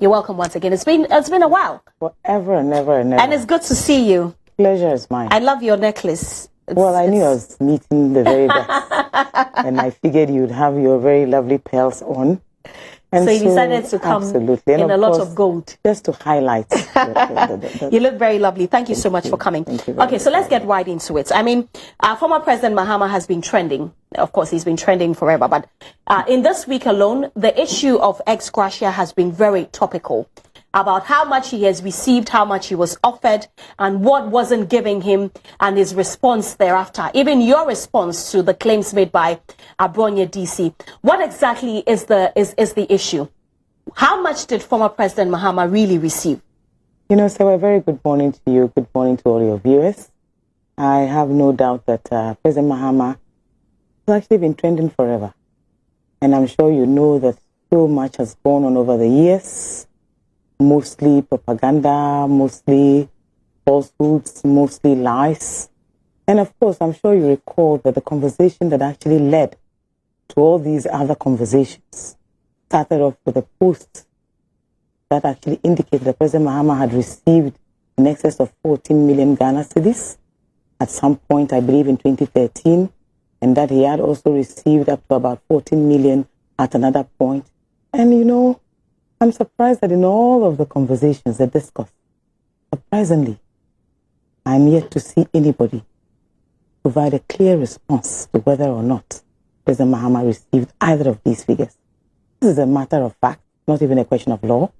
You're welcome once again. It's been a while. Forever and ever and ever. And it's good to see you. Pleasure is mine. I love your necklace. Well, I knew I was meeting the very best. And I figured you'd have your very lovely pearls on. And so you decided to come in a lot of gold. Just to highlight. You look very lovely. Thank you so much for coming. Okay, so let's get right into it. I mean, former President Mahama has been trending. Of course, he's been trending forever. But in this week alone, the issue of ex gratia has been very topical. About how much he has received, how much he was offered, and what wasn't giving him, and his response thereafter. Even your response to the claims made by Abronye DC. What exactly is the issue? How much did former President Mahama really receive? You know, so a very good morning to you. Good morning to all your viewers. I have no doubt that President Mahama has actually been trending forever. And I'm sure you know that so much has gone on over the years. Mostly propaganda, mostly falsehoods, mostly lies. And of course, I'm sure you recall that the conversation that actually led to all these other conversations started off with a post that actually indicated that President Mahama had received in excess of 14 million Ghana cedis at some point, I believe in 2013, and that he had also received up to about 14 million at another point. And you know, I'm surprised that in all of the conversations that discussed, surprisingly, I'm yet to see anybody provide a clear response to whether or not President Mahama received either of these figures. This is a matter of fact, not even a question of law.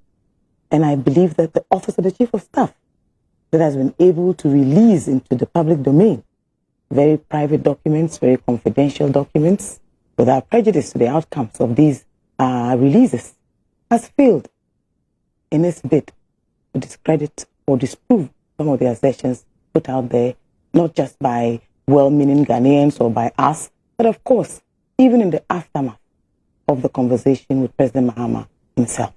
And I believe that the Office of the Chief of Staff that has been able to release into the public domain very private documents, very confidential documents, without prejudice to the outcomes of these releases, has failed in its bid to discredit or disprove some of the assertions put out there, not just by well-meaning Ghanaians or by us, but of course, even in the aftermath of the conversation with President Mahama himself.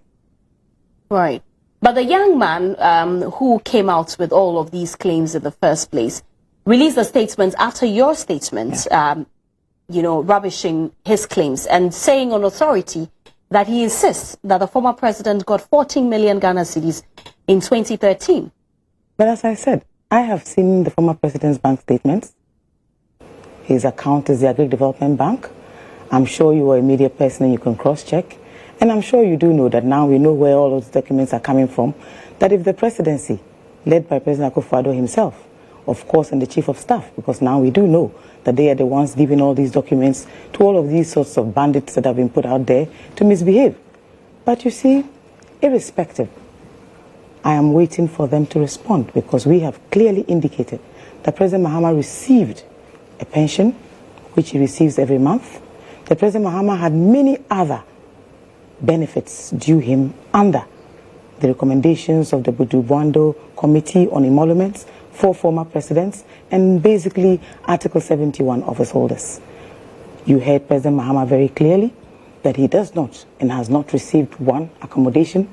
Right. But the young man who came out with all of these claims in the first place released a statement after your statement, you know, rubbishing his claims and saying on authority that he insists that the former president got 14 million Ghana cedis in 2013. But as I said, I have seen the former president's bank statements. His account is the Agri Development Bank. I'm sure you are a media person and you can cross-check. And I'm sure you do know that now we know where all those documents are coming from, that if the presidency, led by President Akufo-Addo himself, of course, and the Chief of Staff, because now we do know that they are the ones giving all these documents to all of these sorts of bandits that have been put out there to misbehave. But you see, irrespective, I am waiting for them to respond because we have clearly indicated that President Mahama received a pension, which he receives every month. That President Mahama had many other benefits due him under the recommendations of the Budu-Bwando Committee on Emoluments for former presidents and basically Article 71 office holders. You heard President Mahama very clearly that he does not and has not received one accommodation.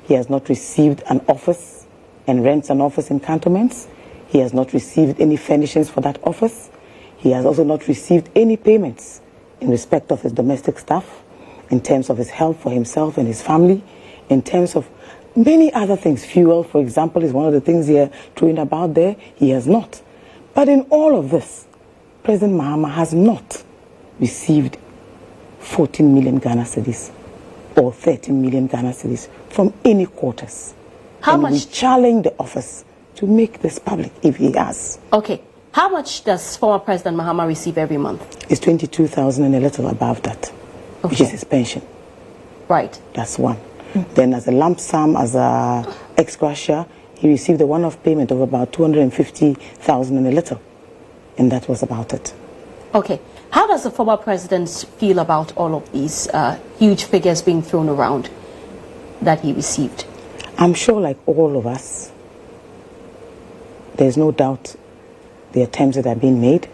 He has not received an office and rents an office in cantonments. He has not received any furnishings for that office. He has also not received any payments in respect of his domestic staff, in terms of his help for himself and his family, in terms of many other things. Fuel, for example, is one of the things he is throwing about there. He has not. But in all of this, President Mahama has not received 14 million Ghana cedis or 13 million Ghana cedis from any quarters. How much? We challenge the office to make this public if he has. Okay. How much does former President Mahama receive every month? It's 22,000 and a little above that, which is his pension. Right. That's one. Then as a lump sum, as a ex gratia, he received a one-off payment of about 250,000 and a little. And that was about it. Okay. How does the former president feel about all of these huge figures being thrown around that he received? I'm sure, like all of us, there's no doubt the attempts that are being made.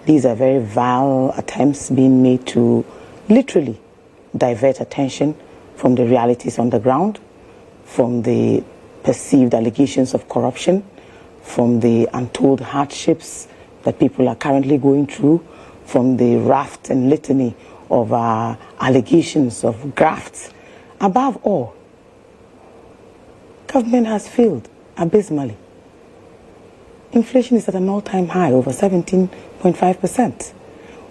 These are very vile attempts being made to literally divert attention from the realities on the ground, from the perceived allegations of corruption, from the untold hardships that people are currently going through, from the raft and litany of allegations of grafts. Above all, Government has failed abysmally. Inflation is at an all-time high, over 17.5%.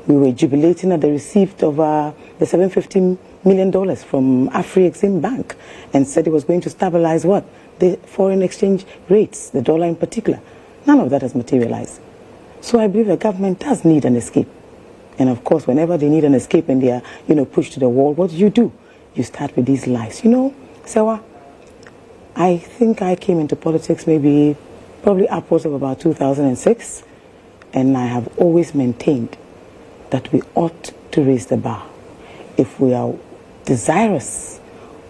We were jubilating at the receipt of the $750 million from Afri-Exim Bank and said it was going to stabilize what? The foreign exchange rates, the dollar in particular. None of that has materialized. So I believe the government does need an escape. And of course, whenever they need an escape and they are, pushed to the wall, what do? You start with these lies. Sewa, I think I came into politics probably upwards of about 2006, and I have always maintained that we ought to raise the bar. If we are desirous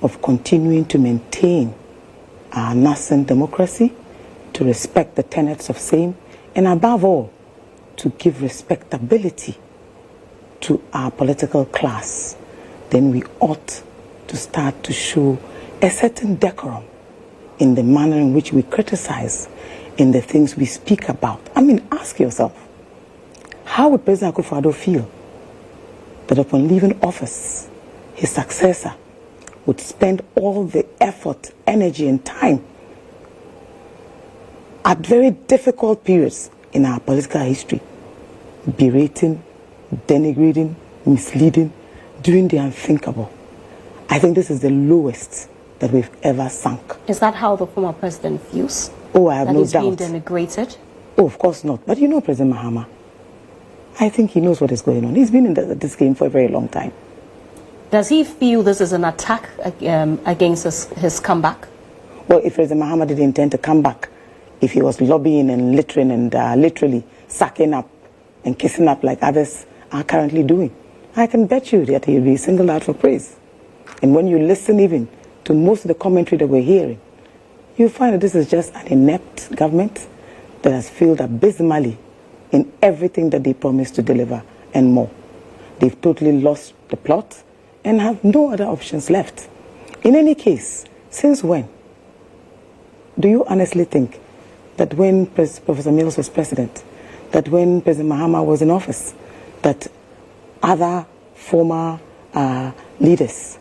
of continuing to maintain our nascent democracy, to respect the tenets of same, and above all, to give respectability to our political class, then we ought to start to show a certain decorum in the manner in which we criticize, in the things we speak about. Ask yourself, how would President Akufo-Addo feel that upon leaving office, his successor would spend all the effort, energy, and time at very difficult periods in our political history, berating, denigrating, misleading, doing the unthinkable? I think this is the lowest that we've ever sunk. Is that how the former president feels? Oh, I have no doubt. That he's being denigrated? Oh, of course not. But President Mahama, I think he knows what is going on. He's been in this game for a very long time. Does he feel this is an attack against his comeback? Well, if President Mahama didn't intend to come back, if he was lobbying and littering and literally sucking up and kissing up like others are currently doing, I can bet you that he'll be singled out for praise. And when you listen even to most of the commentary that we're hearing, you find that this is just an inept government that has failed abysmally in everything that they promised to deliver and more. They've totally lost the plot and have no other options left. In any case, since when? Do you honestly think that when Professor Mills was president, that when President Mahama was in office, that other former leaders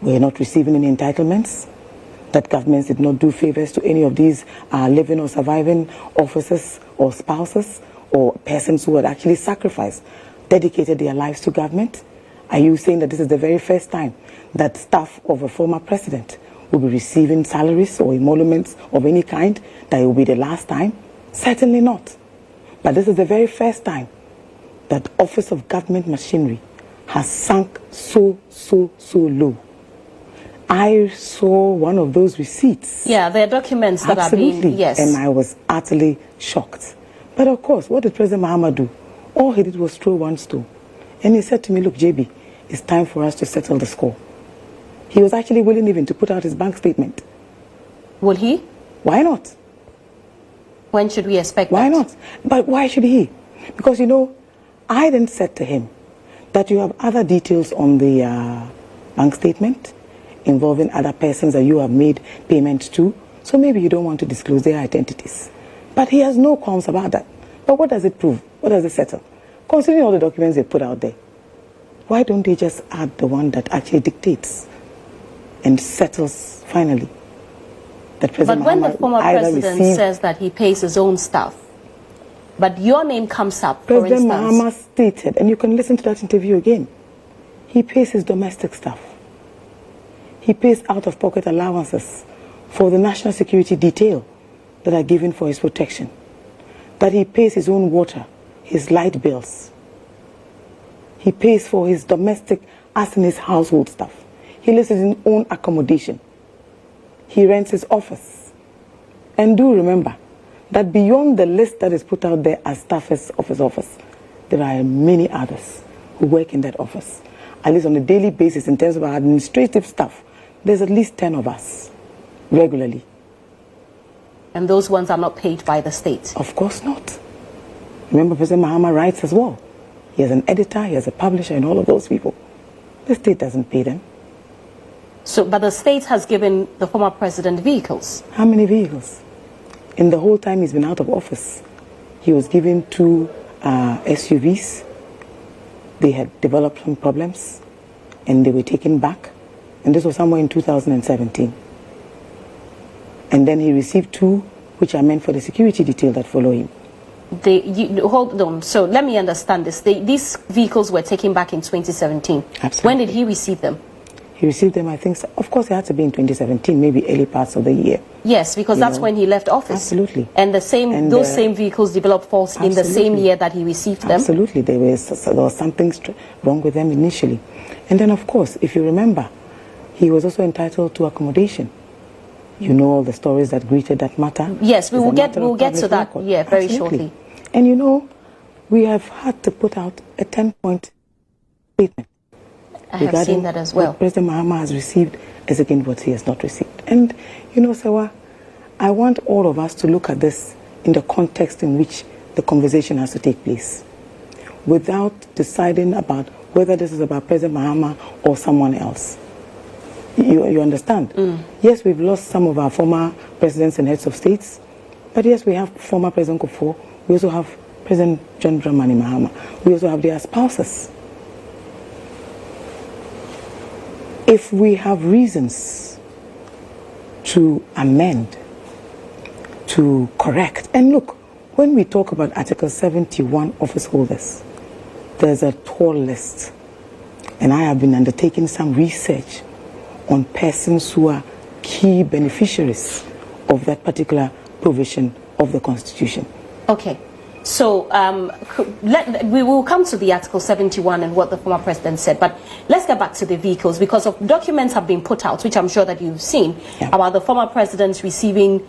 were not receiving any entitlements, that governments did not do favors to any of these living or surviving officers or spouses or persons who had actually sacrificed, dedicated their lives to government? Are you saying that this is the very first time that staff of a former president will be receiving salaries or emoluments of any kind, that it will be the last time? Certainly not. But this is the very first time that office of government machinery has sunk so low. I saw one of those receipts. Yeah, there are documents that Absolutely. are being, yes. And I was utterly shocked. But of course, what did President Mahama do? All he did was throw one stone. And he said to me, look, JB, it's time for us to settle the score. He was actually willing even to put out his bank statement. Will he? Why not? When should we expect Why that? not? But why should he? Because, I then said to him that you have other details on the bank statement involving other persons that you have made payments to, so maybe you don't want to disclose their identities. But he has no qualms about that. But what does it prove? What does it settle? Considering all the documents they put out there, why don't they just add the one that actually dictates and settles finally that President Mahama But when the former president says that he pays his own staff, but your name comes up, President for instance. Mahama stated, and you can listen to that interview again, he pays his domestic staff. He pays out-of-pocket allowances for the national security detail that are given for his protection. That he pays his own water, his light bills. He pays for his domestic as in his household stuff. He lives in his own accommodation. He rents his office. And do remember that beyond the list that is put out there as staffers of his office, there are many others who work in that office. At least on a daily basis, in terms of our administrative staff, there's at least 10 of us regularly. And those ones are not paid by the state? Of course not. Remember, President Mahama writes as well. He has an editor, he has a publisher, and all of those people. The state doesn't pay them. So, but the state has given the former president vehicles. How many vehicles? In the whole time he's been out of office, he was given 2 SUVs. They had developed some problems, and they were taken back. And this was somewhere in 2017. And then he received 2, which are meant for the security detail that follow him. Hold on. So let me understand this. These vehicles were taken back in 2017. Absolutely. When did he receive them? He received them, I think, of course, it had to be in 2017, maybe early parts of the year. Yes, because that's when he left office. Absolutely. And those same vehicles developed faults in the same year that he received them? Absolutely. There was something wrong with them initially. And then, of course, if you remember, he was also entitled to accommodation. You know all the stories that greeted that matter. Yes, we'll get to that very shortly. And you know, we have had to put out a 10-point statement. I have seen that as well. What President Mahama has received as against what he has not received. And you know, Sawa, I want all of us to look at this in the context in which the conversation has to take place, without deciding about whether this is about President Mahama or someone else. You understand? Yes, we've lost some of our former presidents and heads of states, but yes, we have former President Kufuor. We also have President John Dramani Mahama. We also have their spouses. If we have reasons to amend, to correct, and look, when we talk about Article 71 office holders, there's a tall list, and I have been undertaking some research on persons who are key beneficiaries of that particular provision of the Constitution. Okay. So we will come to the Article 71 and what the former president said, but let's get back to the vehicles, because of documents have been put out, which I'm sure that you've seen, about the former presidents receiving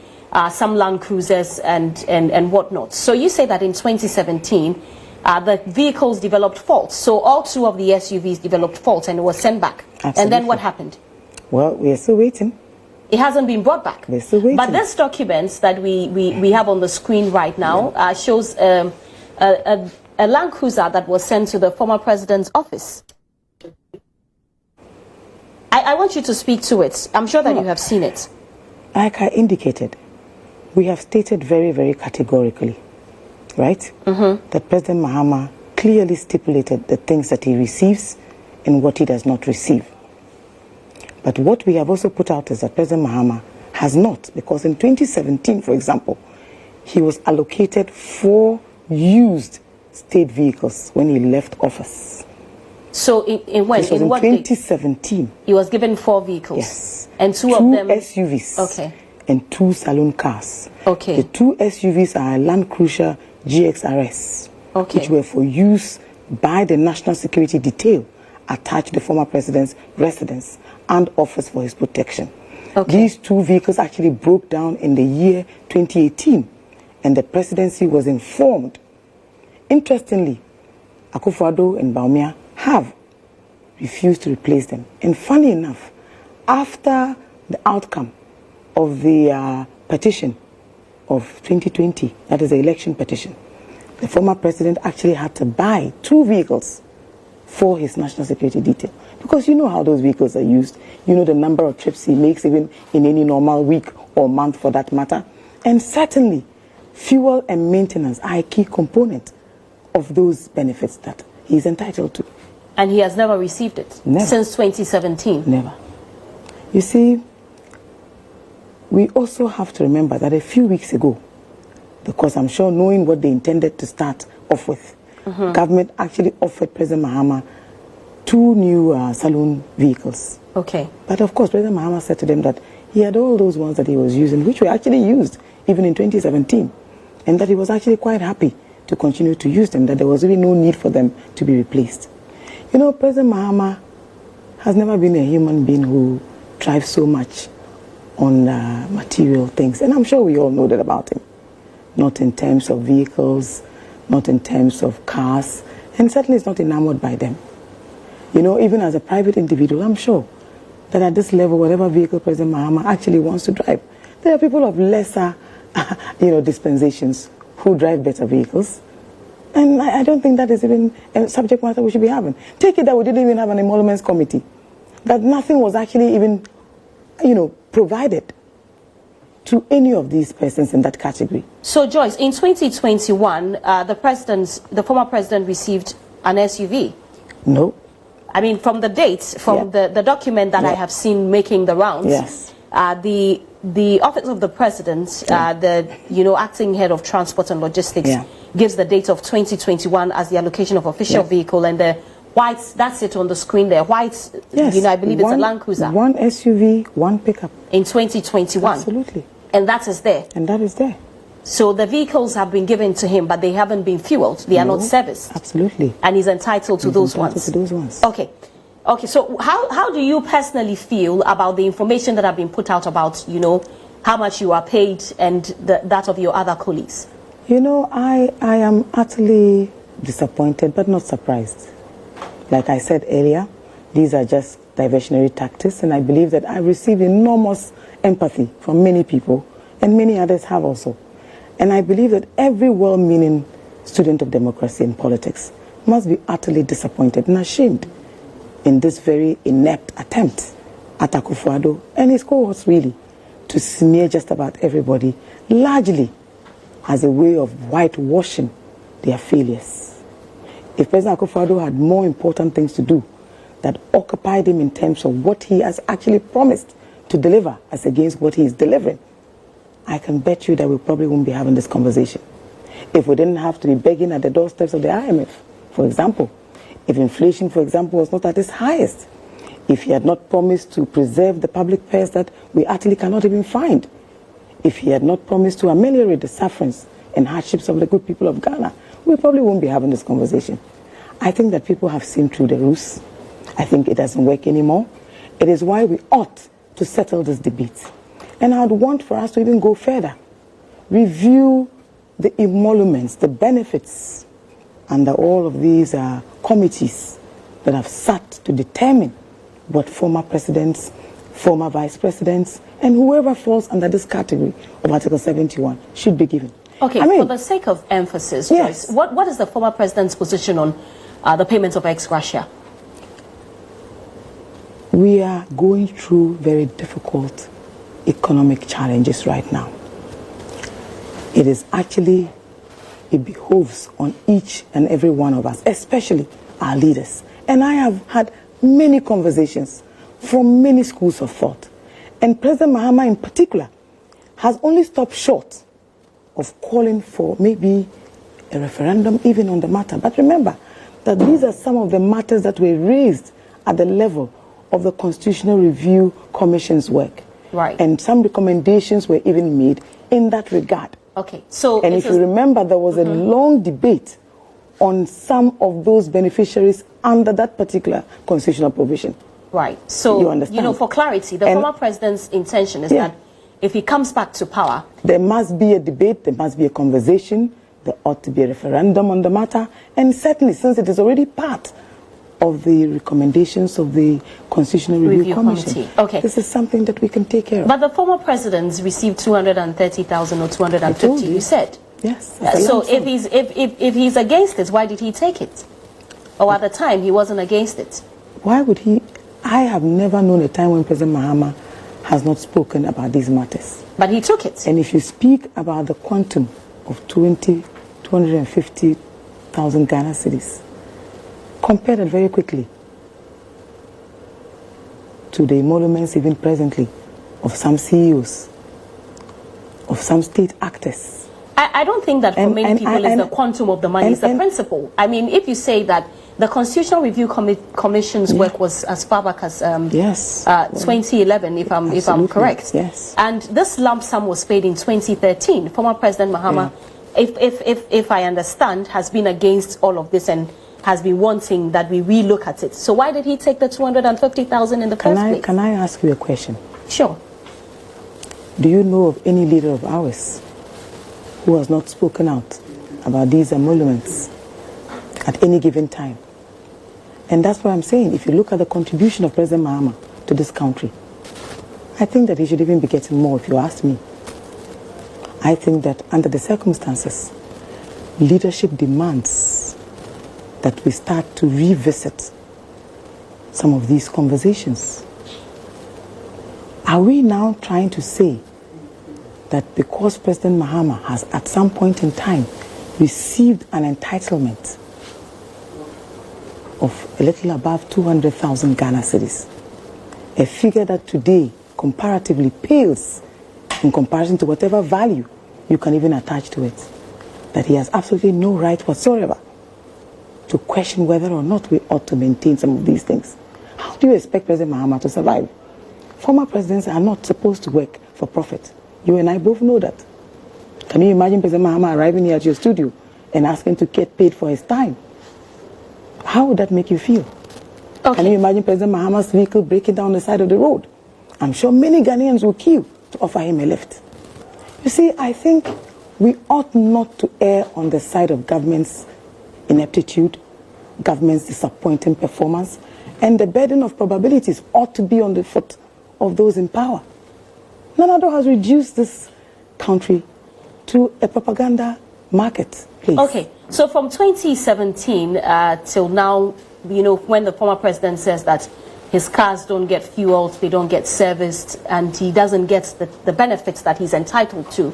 some Land Cruisers and whatnot. So you say that in 2017, the vehicles developed faults. So all 2 of the SUVs developed faults and it was sent back. Absolutely. And then what happened? Well, we are still waiting. It hasn't been brought back. We're still waiting. But this documents that we have on the screen right now shows a Land Cruiser that was sent to the former president's office. I want you to speak to it. I'm sure that you have seen it. Like I indicated, we have stated very, very categorically, right, that President Mahama clearly stipulated the things that he receives and what he does not receive. But what we have also put out is that President Mahama has not, because in 2017, for example, he was allocated 4 used state vehicles when he left office. So in when? This was in what 2017. He was given 4 vehicles. Yes. And 2 of them SUVs. Okay. And 2 saloon cars. Okay. The 2 SUVs are Land Cruiser GXRS, which were for use by the National Security Detail attached to the former president's residence and office for his protection. These 2 vehicles actually broke down in the year 2018, and the presidency was informed. Interestingly, Akufo-Addo and Bawumia have refused to replace them. And funny enough, after the outcome of the petition of 2020, that is the election petition, the former president actually had to buy 2 vehicles for his national security detail. Because you know how those vehicles are used. You know the number of trips he makes even in any normal week or month for that matter. And certainly, fuel and maintenance are a key component of those benefits that he's entitled to. And he has never received it? Never. Since 2017? Never. You see, we also have to remember that a few weeks ago, because I'm sure knowing what they intended to start off with, government actually offered President Mahama 2 new saloon vehicles. Okay. But of course, President Mahama said to them that he had all those ones that he was using, which were actually used even in 2017, and that he was actually quite happy to continue to use them, that there was really no need for them to be replaced. You know, President Mahama has never been a human being who thrives so much on material things, and I'm sure we all know that about him. Not in terms of vehicles, not in terms of cars, and certainly is not enamored by them. You know, even as a private individual, I'm sure that at this level, whatever vehicle President Mahama actually wants to drive, there are people of lesser, dispensations who drive better vehicles. And I don't think that is even a subject matter we should be having. Take it that we didn't even have an emoluments committee, that nothing was actually even, provided to any of these persons in that category. So, Joyce, in 2021, the former president received an SUV. No. I mean, from the dates, from the document that I have seen making the rounds, the office of the president, the acting head of transport and logistics, gives the date of 2021 as the allocation of official vehicle, and the white, that's it on the screen there. White, I believe it's a Land Cruiser. One SUV, one pickup. In 2021. Absolutely. And that is there. And that is there. So the vehicles have been given to him, but they haven't been fueled. They are not serviced. Absolutely. And he's entitled to those ones. Okay. Okay, so how do you personally feel about the information that have been put out about, how much you are paid and that of your other colleagues? I am utterly disappointed, but not surprised. Like I said earlier, these are just diversionary tactics, and I believe that I received enormous empathy from many people, and many others have also. And I believe that every well-meaning student of democracy and politics must be utterly disappointed and ashamed in this very inept attempt at Akufo-Addo and his cohorts, really, to smear just about everybody, largely as a way of whitewashing their failures. If President Akufo-Addo had more important things to do that occupied him in terms of what he has actually promised to deliver as against what he is delivering, I can bet you that we probably won't be having this conversation. If we didn't have to be begging at the doorsteps of the IMF, for example, if inflation, for example, was not at its highest, if he had not promised to preserve the public purse that we actually cannot even find, if he had not promised to ameliorate the sufferings and hardships of the good people of Ghana, we probably won't be having this conversation. I think that people have seen through the ruse. I think it doesn't work anymore. It is why we ought to settle this debate. And I would want for us to even go further. Review the emoluments, the benefits under all of these committees that have sat to determine what former presidents, former vice presidents, and whoever falls under this category of Article 71 should be given. Okay, for the sake of emphasis, Joyce, what is the former president's position on the payment of ex gratia? We are going through very difficult economic challenges right now. It is actually, it behoves on each and every one of us, especially our leaders. And I have had many conversations from many schools of thought. And President Mahama in particular has only stopped short of calling for maybe a referendum even on the matter. But remember that these are some of the matters that were raised at the level of the Constitutional Review Commission's work. Right. And some recommendations were even made in that regard. Okay. So, and if you remember, there was a long debate on some of those beneficiaries under that particular constitutional provision. Right. So, you understand? For clarity, the former president's intention is that if he comes back to power, there must be a debate, there must be a conversation, there ought to be a referendum on the matter, and certainly, since it is already part of the recommendations of the Constitutional Review Commission. Okay. This is something that we can take care of. But the former presidents received 230,000 or 250, you said. Yes. So if he's against it, why did he take it? Or at the time, he wasn't against it. Why would he? I have never known a time when President Mahama has not spoken about these matters. But he took it. And if you speak about the quantum of 250,000 Ghana cedis, compare that very quickly to the emoluments even presently of some CEOs, of some state actors. I don't think that for many people is the quantum of the money, it's the principle. I mean, if you say that the Constitutional Review Commission's work was as far back as 2011, if I'm correct. Yes. And this lump sum was paid in 2013. Former President Mahama, if I understand, has been against all of this and has been wanting that we relook at it. So why did he take the 250,000 in the first place? Can I ask you a question? Sure. Do you know of any leader of ours who has not spoken out about these emoluments at any given time? And that's what I'm saying. If you look at the contribution of President Mahama to this country, I think that he should even be getting more, if you ask me. I think that under the circumstances, leadership demands that we start to revisit some of these conversations. Are we now trying to say that because President Mahama has at some point in time received an entitlement of a little above 200,000 Ghana cedis, a figure that today comparatively pales in comparison to whatever value you can even attach to it. That he has absolutely no right whatsoever to question whether or not we ought to maintain some of these things. How do you expect President Mahama to survive? Former presidents are not supposed to work for profit. You and I both know that. Can you imagine President Mahama arriving here at your studio and asking to get paid for his time? How would that make you feel? Okay. Can you imagine President Mahama's vehicle breaking down the side of the road? I'm sure many Ghanaians will queue to offer him a lift. You see, I think we ought not to err on the side of government's ineptitude, government's disappointing performance, and the burden of probabilities ought to be on the foot of those in power. Nana has reduced this country to a propaganda market place. Okay, so from 2017 till now, you know, when the former president says that his cars don't get fueled, they don't get serviced, and he doesn't get the benefits that he's entitled to.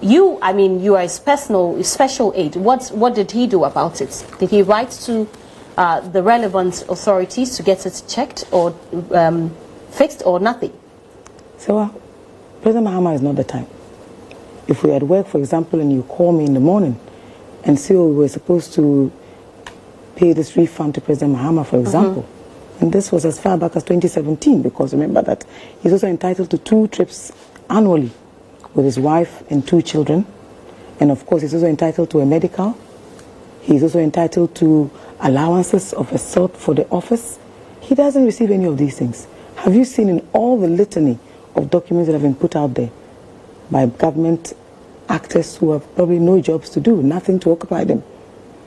You, I mean, you are his special aide. What did he do about it? Did he write to the relevant authorities to get it checked or fixed, or nothing? So, President Mahama is not the time. If we had work, for example, and you call me in the morning and say, oh, we were supposed to pay this refund to President Mahama, for example, and this was as far back as 2017, because remember that he's also entitled to 2 trips annually with his wife and 2 children. And of course, he's also entitled to a medical. He's also entitled to allowances of a sort for the office. He doesn't receive any of these things. Have you seen in all the litany of documents that have been put out there by government actors who have probably no jobs to do, nothing to occupy them,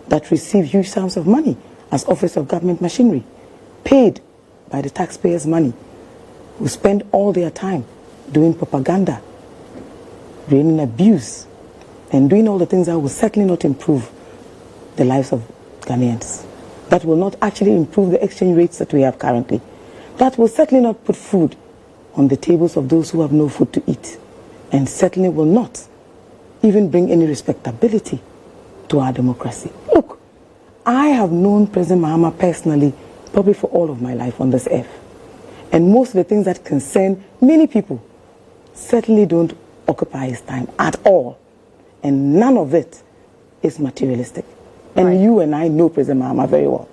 that receive huge sums of money as office of government machinery, paid by the taxpayers' money, who spend all their time doing propaganda, raining abuse, and doing all the things that will certainly not improve the lives of Ghanaians, that will not actually improve the exchange rates that we have currently, that will certainly not put food on the tables of those who have no food to eat, and certainly will not even bring any respectability to our democracy. Look, I have known President Mahama personally probably for all of my life on this earth, and most of the things that concern many people certainly don't occupy his time at all, and none of it is materialistic. And you and I know President Mahama very well.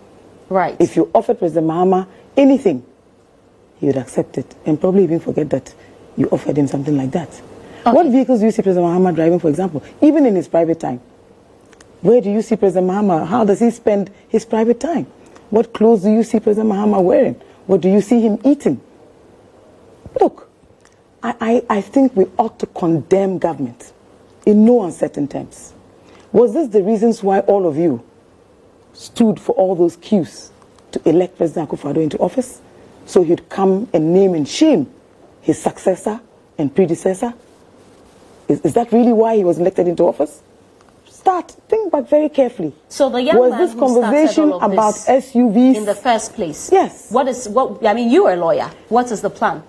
Right. If you offered President Mahama anything, he would accept it and probably even forget that you offered him something like that. Okay. What vehicles do you see President Mahama driving, for example, even in his private time? Where do you see President Mahama? How does he spend his private time? What clothes do you see President Mahama wearing? What do you see him eating? Look, I think we ought to condemn government in no uncertain terms. Was this the reasons why all of you stood for all those queues to elect President Akufo-Addo into office? So he'd come and name and shame his successor and predecessor? Is that really why he was elected into office? Think back very carefully. So the young man was this conversation about SUVs in the first place? Yes. I mean, you are a lawyer. What is the plan?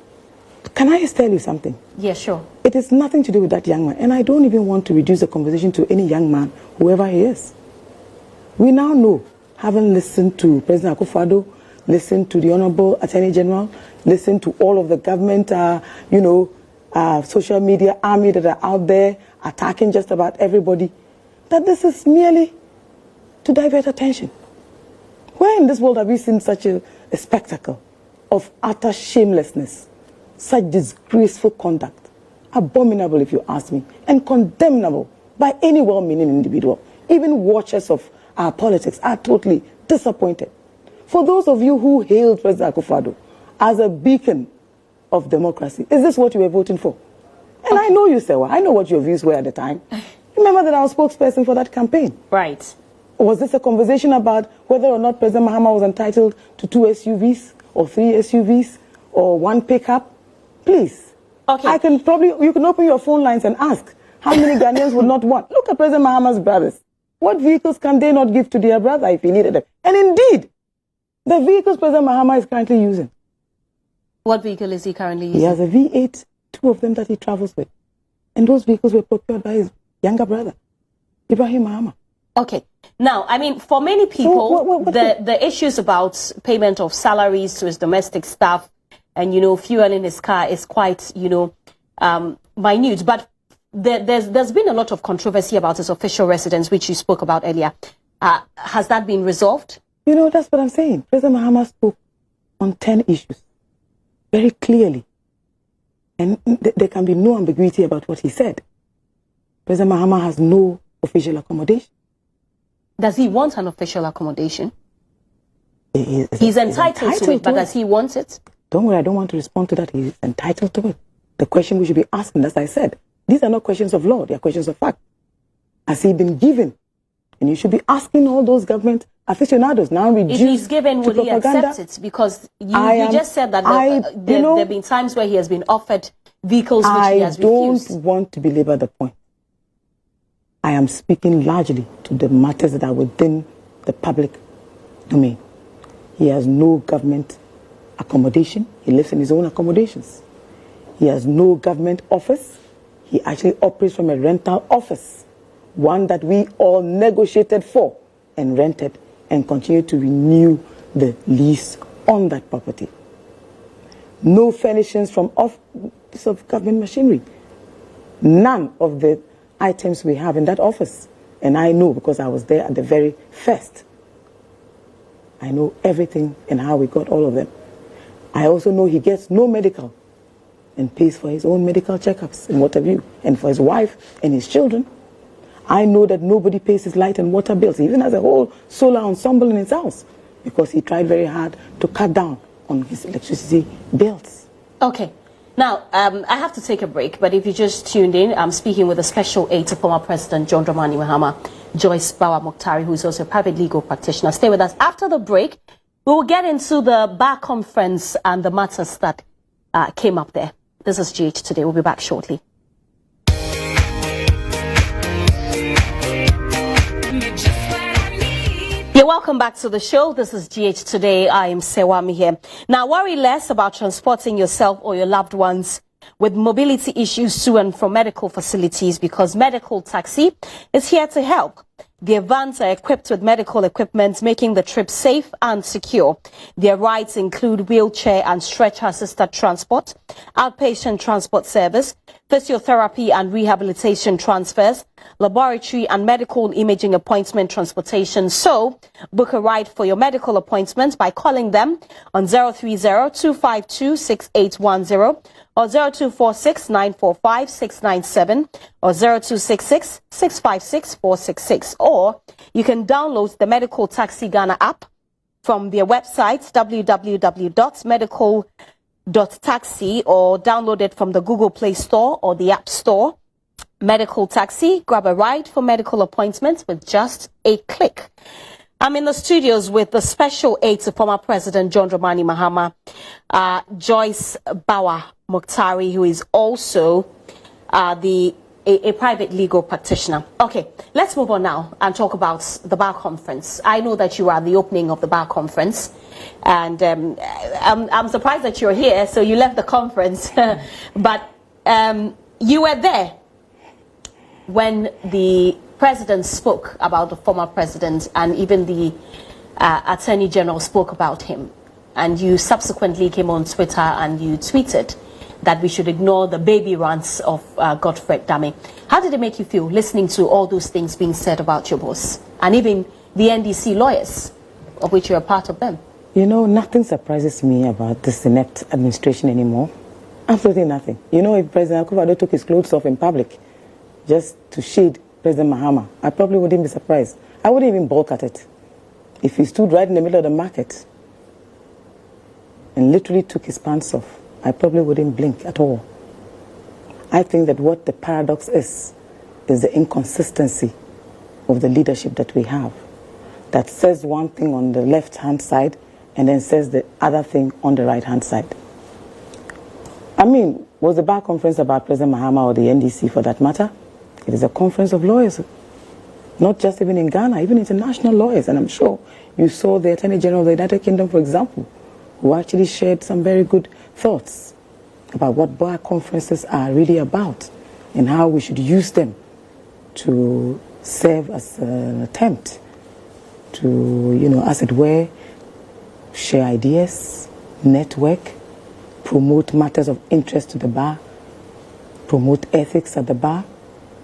Can I just tell you something? Yeah, sure. It is nothing to do with that young man. And I don't even want to reduce the conversation to any young man, whoever he is. We now know, having listened to President Akufo-Addo, listened to the Honorable Attorney General, listened to all of the government, social media army that are out there attacking just about everybody, that this is merely to divert attention. Where in this world have we seen such a spectacle of utter shamelessness, such disgraceful conduct? Abominable, if you ask me, and condemnable by any well-meaning individual. Even watchers of our politics are totally disappointed. For those of you who hailed President Akufo-Addo as a beacon of democracy, is this what you were voting for? And I know you, Sewa. I know what your views were at the time. Remember that I was spokesperson for that campaign. Right. Was this a conversation about whether or not President Mahama was entitled to 2 SUVs or 3 SUVs or 1 pickup? Please. Okay. You can open your phone lines and ask how many Ghanaians would not want. Look at President Mahama's brothers. What vehicles can they not give to their brother if he needed them? And indeed, the vehicles President Mahama is currently using. What vehicle is he currently using? He has a V8, 2 of them that he travels with. And those vehicles were procured by his younger brother, Ibrahim Mahama. Okay. Now, I mean, for many people, the issues about payment of salaries to his domestic staff and, fuel in his car is quite, minute. But there's been a lot of controversy about his official residence, which you spoke about earlier. Has that been resolved? That's what I'm saying. President Mahama spoke on 10 issues very clearly. And there can be no ambiguity about what he said. President Mahama has no official accommodation. Does he want an official accommodation? He's entitled to it, but does he want it? Don't worry, I don't want to respond to that. He's entitled to it. The question we should be asking, as I said, these are not questions of law, they are questions of fact. Has he been given? And you should be asking all those government aficionados now reduced. If he's given, will he accept it? Because you just said that there have been times where he has been offered vehicles which he has refused. I don't want to belabor the point. I am speaking largely to the matters that are within the public domain. He has no government accommodation. He lives in his own accommodations. He has no government office. He actually operates from a rental office, one that we all negotiated for and rented and continue to renew the lease on that property. No furnishings from office of government machinery. None of the items we have in that office. And I know because I was there at the very first. I know everything and how we got all of them. I also know he gets no medical and pays for his own medical checkups and what have you, and for his wife and his children. I know that nobody pays his light and water bills. He even has a whole solar ensemble in his house because he tried very hard to cut down on his electricity bills. Okay. Now, I have to take a break, but if you just tuned in, I'm speaking with a special aide to former President John Dramani Mahama, Joyce Bawa Muktari, who is also a private legal practitioner. Stay with us. After the break, we will get into the bar conference and the matters that came up there. This is GH Today. We'll be back shortly. Yeah, welcome back to the show. This is GH Today. I am Sewami here. Now, worry less about transporting yourself or your loved ones with mobility issues to and from medical facilities because Medical Taxi is here to help. Their vans are equipped with medical equipment, making the trip safe and secure. Their rides include wheelchair and stretcher-assisted transport, outpatient transport service, physiotherapy and rehabilitation transfers, laboratory and medical imaging appointment transportation. So, book a ride for your medical appointment by calling them on 030-252-6810 or 0246-945-697 or 0266-656-466. Or you can download the Medical Taxi Ghana app from their website www.medical.taxi or download it from the Google Play Store or the App Store. Medical Taxi, grab a ride for medical appointments with just a click. I'm in the studios with the special aide to former President John Dramani Mahama, Joyce Bawa Muktari, who is also a private legal practitioner. Okay, let's move on now and talk about the bar conference. I know that you are at the opening of the bar conference, and I'm surprised that you're here. So you left the conference, but you were there when the president spoke about the former president, and even the attorney general spoke about him. And you subsequently came on Twitter and you tweeted that we should ignore the baby rants of Godfred Dame. How did it make you feel listening to all those things being said about your boss and even the NDC lawyers, of which you're a part of them? Nothing surprises me about this inept administration anymore. Absolutely nothing. If President Akufo-Addo took his clothes off in public just to shade President Mahama, I probably wouldn't be surprised. I wouldn't even balk at it. If he stood right in the middle of the market and literally took his pants off, I probably wouldn't blink at all. I think that what the paradox is the inconsistency of the leadership that we have, that says one thing on the left-hand side and then says the other thing on the right-hand side. Was the bar conference about President Mahama or the NDC for that matter? It is a conference of lawyers, not just even in Ghana, even international lawyers. And I'm sure you saw the Attorney General of the United Kingdom, for example, who actually shared some very good thoughts about what bar conferences are really about and how we should use them to serve as an attempt to, as it were, share ideas, network, promote matters of interest to the bar, promote ethics at the bar,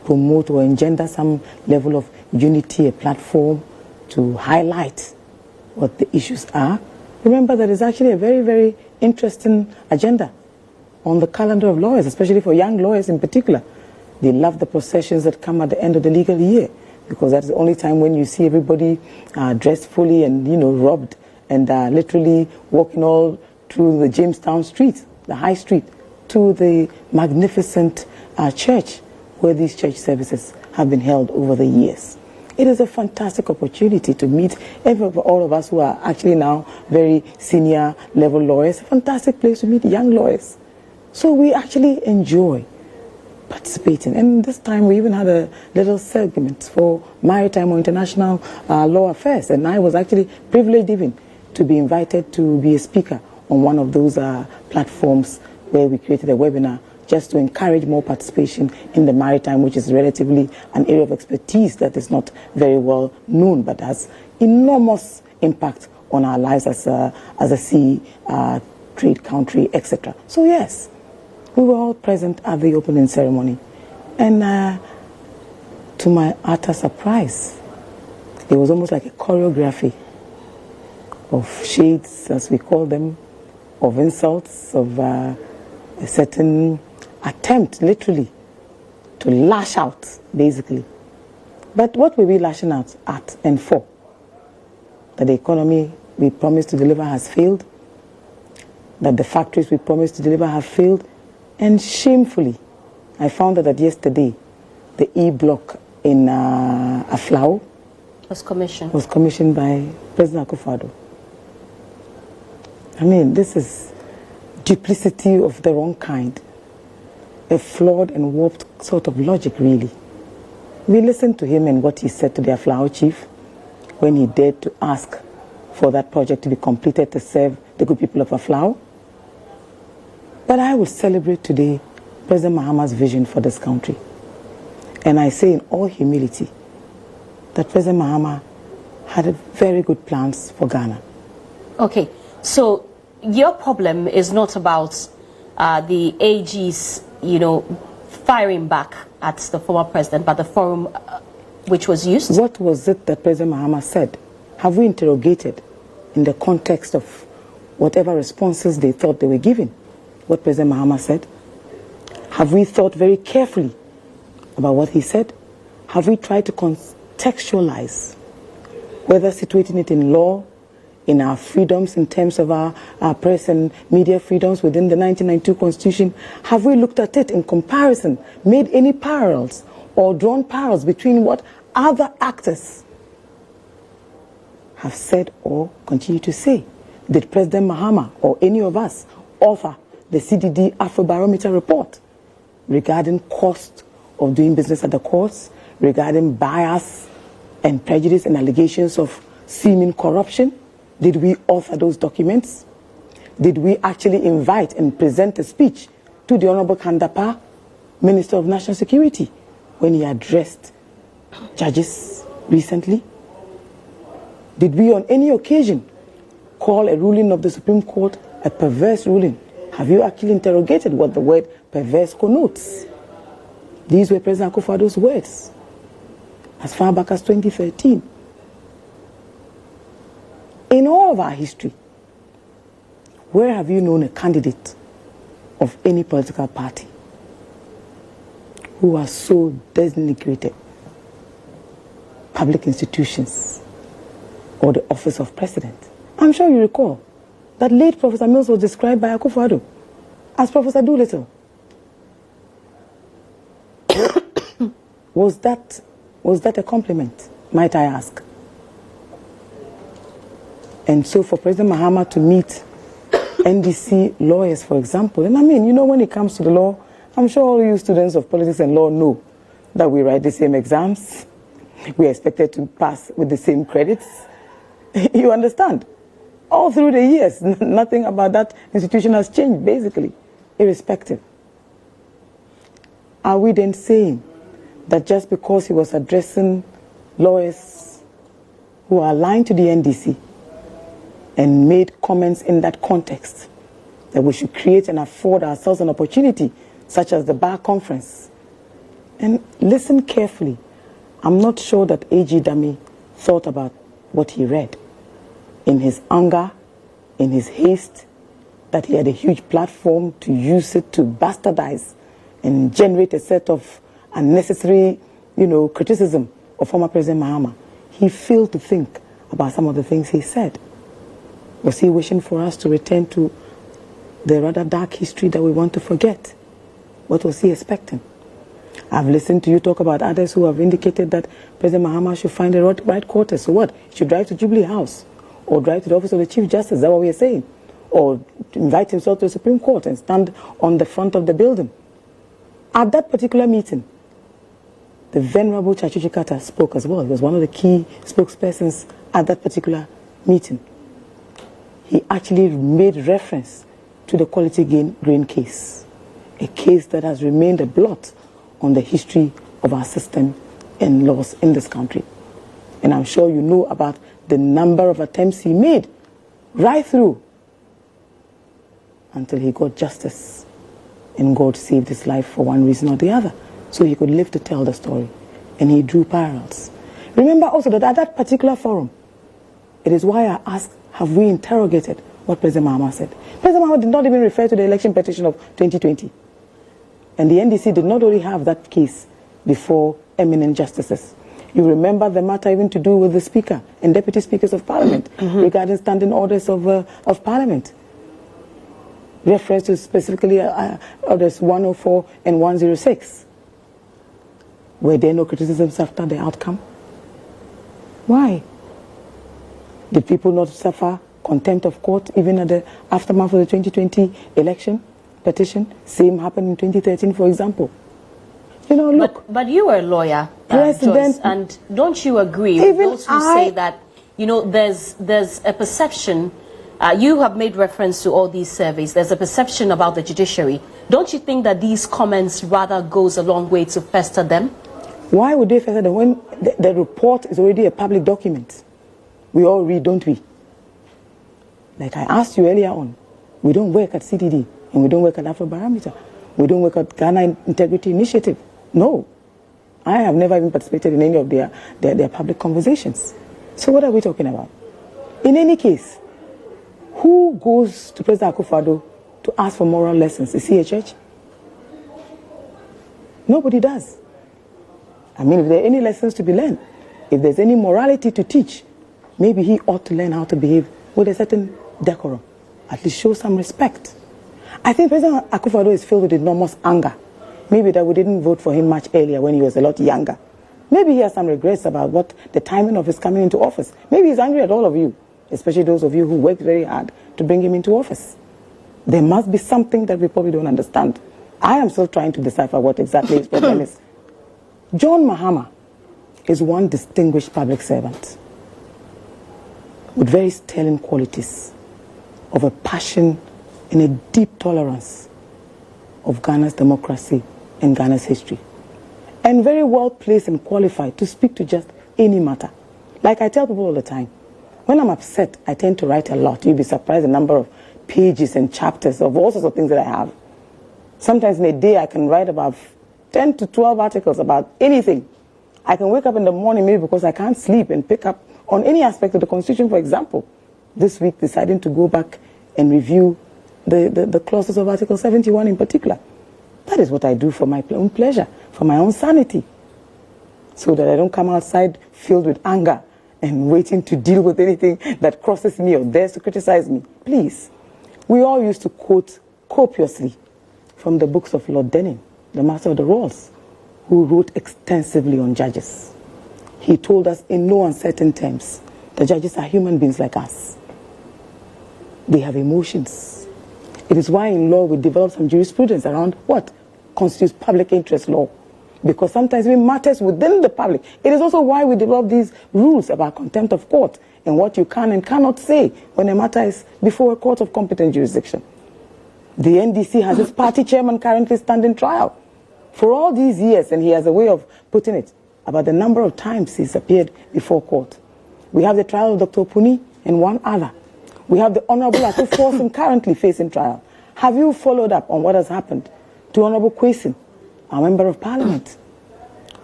promote or engender some level of unity, a platform to highlight what the issues are. Remember, there is actually a very, very interesting agenda on the calendar of lawyers, especially for young lawyers in particular. They love the processions that come at the end of the legal year, because that's the only time when you see everybody dressed fully and, robed and literally walking all through the Jamestown street, the high street, to the magnificent church where these church services have been held over the years. It is a fantastic opportunity to meet all of us who are actually now very senior level lawyers. A fantastic place to meet young lawyers. So we actually enjoy participating. And this time we even had a little segment for maritime or international law affairs. And I was actually privileged even to be invited to be a speaker on one of those platforms where we created a webinar just to encourage more participation in the maritime, which is relatively an area of expertise that is not very well known, but has enormous impact on our lives as a sea trade country, etc. So yes, we were all present at the opening ceremony. And to my utter surprise, it was almost like a choreography of shades, as we call them, of insults, of a certain attempt, literally, to lash out, basically. But what were we lashing out at and for? That the economy we promised to deliver has failed, that the factories we promised to deliver have failed, and shamefully, I found out that yesterday, the E-block in Aflao was commissioned by President Akufo-Addo. I mean, this is duplicity of the wrong kind. A flawed and warped sort of logic, really. We listened to him and what he said to the Aflao chief when he dared to ask for that project to be completed to serve the good people of Aflao. But I will celebrate today President Mahama's vision for this country. And I say in all humility that President Mahama had very good plans for Ghana. Okay, so your problem is not about the AG's, firing back at the former president, but the forum which was used? What was it that President Mahama said? Have we interrogated in the context of whatever responses they thought they were giving what President Mahama said? Have we thought very carefully about what he said? Have we tried to contextualize, whether situating it in law, in our freedoms in terms of our press and media freedoms within the 1992 Constitution? Have we looked at it in comparison, made any parallels or drawn parallels between what other actors have said or continue to say? Did President Mahama or any of us offer the CDD Afrobarometer report regarding cost of doing business at the courts, regarding bias and prejudice and allegations of seeming corruption? Did we author those documents? Did we actually invite and present a speech to the Honorable Kandapa, Minister of National Security, when he addressed judges recently? Did we on any occasion call a ruling of the Supreme Court a perverse ruling? Have you actually interrogated what the word perverse connotes? These were President Akufo-Addo's words as far back as 2013. In all of our history, where have you known a candidate of any political party who has so denigrated public institutions or the office of president? I'm sure you recall that late Professor Mills was described by Akufo-Addo as Professor Doolittle. Was that a compliment, might I ask? And so for President Mahama to meet NDC lawyers, for example, and I mean, when it comes to the law, I'm sure all you students of politics and law know that we write the same exams. We are expected to pass with the same credits. You understand? All through the years, nothing about that institution has changed, basically, irrespective. Are we then saying that just because he was addressing lawyers who are aligned to the NDC and made comments in that context, that we should create and afford ourselves an opportunity, such as the Bar Conference. And listen carefully. I'm not sure that A.G. Dami thought about what he read. In his anger, in his haste, that he had a huge platform to use it to bastardize and generate a set of unnecessary, criticism of former President Mahama. He failed to think about some of the things he said. Was he wishing for us to return to the rather dark history that we want to forget? What was he expecting? I've listened to you talk about others who have indicated that President Mahama should find the right quarters. So what? He should drive to Jubilee House or drive to the office of the Chief Justice. Is that what we are saying? Or invite himself to the Supreme Court and stand on the front of the building. At that particular meeting, the Venerable Chachi Chikata spoke as well. He was one of the key spokespersons at that particular meeting. He actually made reference to the quality grain case, a case that has remained a blot on the history of our system and laws in this country. And I'm sure you know about the number of attempts he made right through until he got justice and God saved his life for one reason or the other, so he could live to tell the story. And he drew parallels. Remember also that at that particular forum, it is why I asked, have we interrogated what President Mahama said? President Mahama did not even refer to the election petition of 2020. And the NDC did not only have that case before eminent justices. You remember the matter even to do with the Speaker and Deputy Speakers of Parliament regarding standing orders of Parliament. Reference to specifically orders 104 and 106. Were there no criticisms after the outcome? Why? Did people not suffer contempt of court even at the aftermath of the 2020 election petition? Same happened in 2013, for example. Look. But you were a lawyer, President, Joyce, and don't you agree with those who say that, there's a perception, you have made reference to all these surveys, there's a perception about the judiciary. Don't you think that these comments rather goes a long way to fester them? Why would they fester them when the report is already a public document? We all read, don't we? Like I asked you earlier on, we don't work at CDD and we don't work at Afrobarometer. We don't work at Ghana Integrity Initiative. No. I have never even participated in any of their public conversations. So what are we talking about? In any case, who goes to President Akufo-Addo to ask for moral lessons? Is he a church? Nobody does. I mean, if there are any lessons to be learned, if there's any morality to teach, maybe he ought to learn how to behave with a certain decorum. At least show some respect. I think President Akufo-Addo is filled with enormous anger. Maybe that we didn't vote for him much earlier when he was a lot younger. Maybe he has some regrets about what the timing of his coming into office. Maybe he's angry at all of you, especially those of you who worked very hard to bring him into office. There must be something that we probably don't understand. I am still trying to decipher what exactly his problem is. John Mahama is one distinguished public servant with very sterling qualities of a passion and a deep tolerance of Ghana's democracy and Ghana's history. And very well placed and qualified to speak to just any matter. Like I tell people all the time, when I'm upset, I tend to write a lot. You'll be surprised the number of pages and chapters of all sorts of things that I have. Sometimes in a day I can write about 10 to 12 articles about anything. I can wake up in the morning maybe because I can't sleep and pick up on any aspect of the Constitution, for example. This week deciding to go back and review the clauses of Article 71 in particular. That is what I do for my own pleasure, for my own sanity, so that I don't come outside filled with anger and waiting to deal with anything that crosses me or dares to criticize me. Please. We all used to quote copiously from the books of Lord Denning, the Master of the Rolls, who wrote extensively on judges. He told us in no uncertain terms that judges are human beings like us. They have emotions. It is why in law we develop some jurisprudence around what constitutes public interest law. Because sometimes it matters within the public. It is also why we develop these rules about contempt of court and what you can and cannot say when a matter is before a court of competent jurisdiction. The NDC has its party chairman currently standing trial for all these years, and he has a way of putting it about the number of times he's appeared before court. We have the trial of Dr. Puni and one other. We have the Honorable Atu Forson currently facing trial. Have you followed up on what has happened to Honorable Kwesi, our Member of Parliament,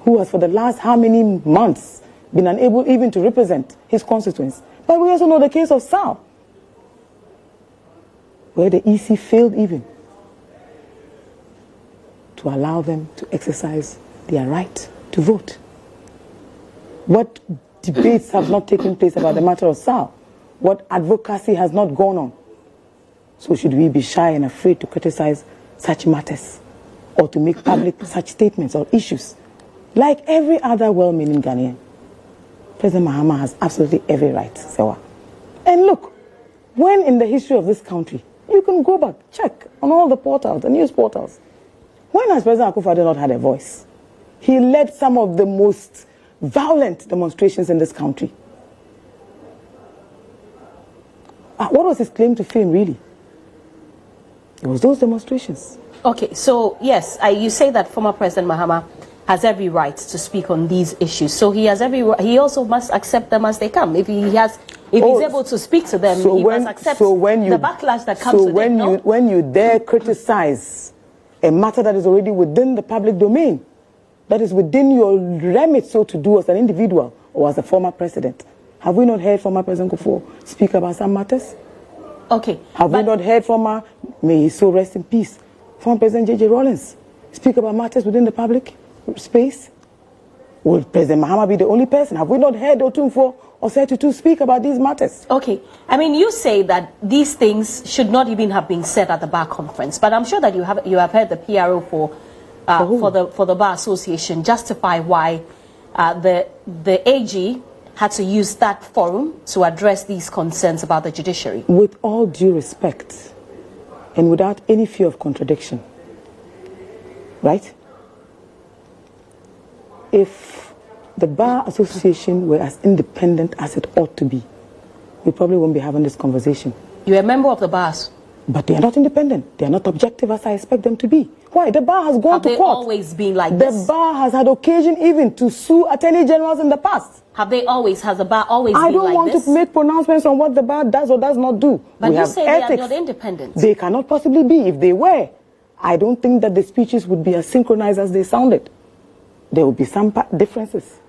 who has for the last how many months been unable even to represent his constituents? But we also know the case of Sal, where the EC failed even to allow them to exercise their right to vote. What debates have not taken place about the matter of Sal? What advocacy has not gone on? So should we be shy and afraid to criticize such matters or to make public such statements or issues? Like every other well-meaning Ghanaian, President Mahama has absolutely every right, Sewa. And look, when in the history of this country, you can go back, check on all the portals, the news portals. When has President Akufo-Addo not had a voice? He led some of the most violent demonstrations in this country. What was his claim to fame, really? It was those demonstrations. Okay, so yes, you say that former President Mahama has every right to speak on these issues. So he has he also must accept them as they come. If he's able to speak to them, he must accept the backlash that comes with it. So when you dare criticize a matter that is already within the public domain, that is within your remit, so to do as an individual or as a former president, have we not heard former President Kufuor speak about some matters? Okay. Have we not heard former, may he so rest in peace, former President J.J. Rawlings speak about matters within the public space? Will President Mahama be the only person? Have we not heard Otumfuo or Setutu speak about these matters? Okay. I mean, you say that these things should not even have been said at the bar conference, but I'm sure that you have heard the PRO for the Bar Association justify why the AG had to use that forum to address these concerns about the judiciary. With all due respect and without any fear of contradiction, right? If the Bar Association were as independent as it ought to be, we probably won't be having this conversation. You're a member of the bars. But they are not independent. They are not objective as I expect them to be. Why? The bar has gone to court. Have they always been like this? The bar has had occasion even to sue attorney generals in the past. Have they always? Has the bar always been like this? I don't want to make pronouncements on what the bar does or does not do. But you say they are not independent. They cannot possibly be. If they were, I don't think that the speeches would be as synchronized as they sounded. There would be some differences.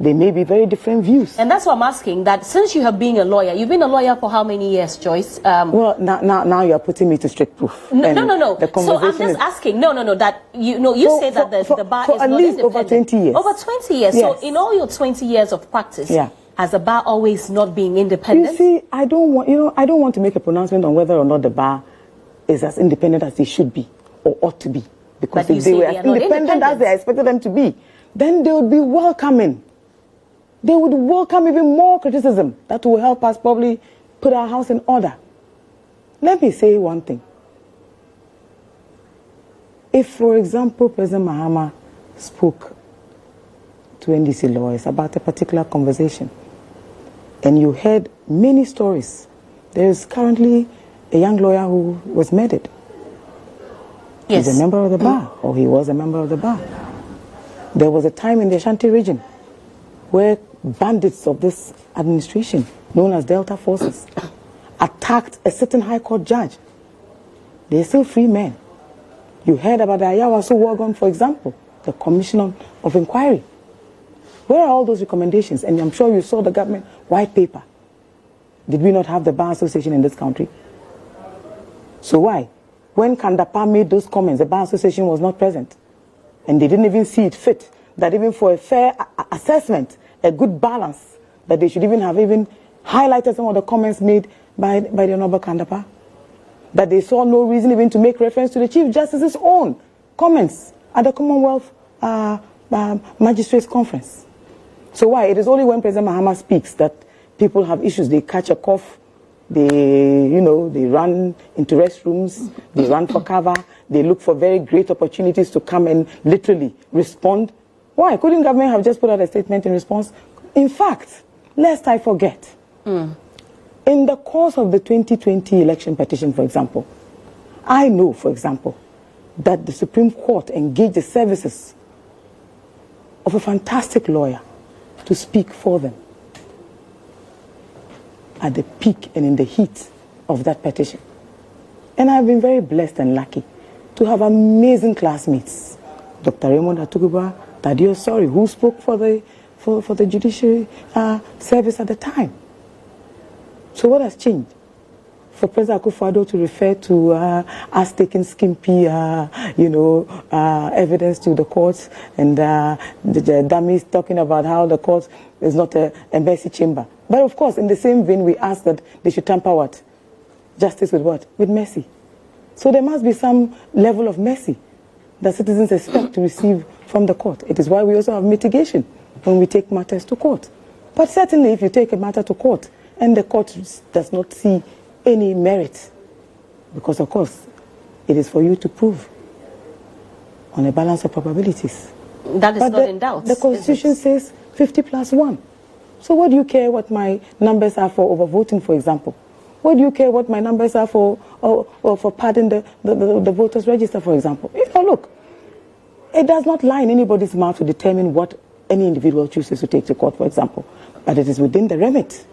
They may be very different views. And that's what I'm asking, that since you have been a lawyer, you've been a lawyer for how many years, Joyce? Well, now you're putting me to strict proof. No. So I'm just asking, that, you say that the bar is not independent. For at least over 20 years. Over 20 years. Yes. So in all your 20 years of practice, has the bar always not been independent? You see, I don't want to make a pronouncement on whether or not the bar is as independent as they should be or ought to be. Because if they were as independent as they expected them to be, then they would be welcoming. They would welcome even more criticism that will help us probably put our house in order. Let me say one thing. If, for example, President Mahama spoke to NDC lawyers about a particular conversation, and you heard many stories, there is currently a young lawyer who was murdered. Yes. He's a member of the bar, or he was a member of the bar. There was a time in the Ashanti region where bandits of this administration, known as Delta Forces, attacked a certain High Court judge. They're still free men. You heard about the Ayawaso Wagon, for example, the Commission of Inquiry. Where are all those recommendations? And I'm sure you saw the government white paper. Did we not have the Bar Association in this country? So why? When Kandapa made those comments, the Bar Association was not present. And they didn't even see it fit that even for a fair assessment, a good balance, that they should even have highlighted some of the comments made by the Honorable Kandapa. That they saw no reason even to make reference to the Chief Justice's own comments at the Commonwealth Magistrates Conference. So why? It is only when President Mahama speaks that people have issues. They catch a cough, they run into restrooms, they run for cover, they look for very great opportunities to come and literally respond. Why? Couldn't government have just put out a statement in response? In fact, lest I forget, in the course of the 2020 election petition, for example, I know, for example, that the Supreme Court engaged the services of a fantastic lawyer to speak for them at the peak and in the heat of that petition. And I've been very blessed and lucky to have amazing classmates. Dr. Raymond Atuguba, Tadio Sori, who spoke for the judiciary service at the time. So what has changed? For President Akufo-Addo to refer to us taking skimpy, evidence to the courts, and the dummies talking about how the court is not a messy chamber. But of course, in the same vein, we ask that they should tamper what? Justice with what? With mercy. So there must be some level of mercy that citizens expect to receive from the court. It is why we also have mitigation when we take matters to court. But certainly, if you take a matter to court and the court does not see any merit, because of course it is for you to prove on a balance of probabilities. That is not in doubt. The Constitution says 50+1. So what do you care what my numbers are for overvoting, for example? What do you care what my numbers are for padding the voters register, for example? Look, it does not lie in anybody's mouth to determine what any individual chooses to take to court, for example. But it is within the remit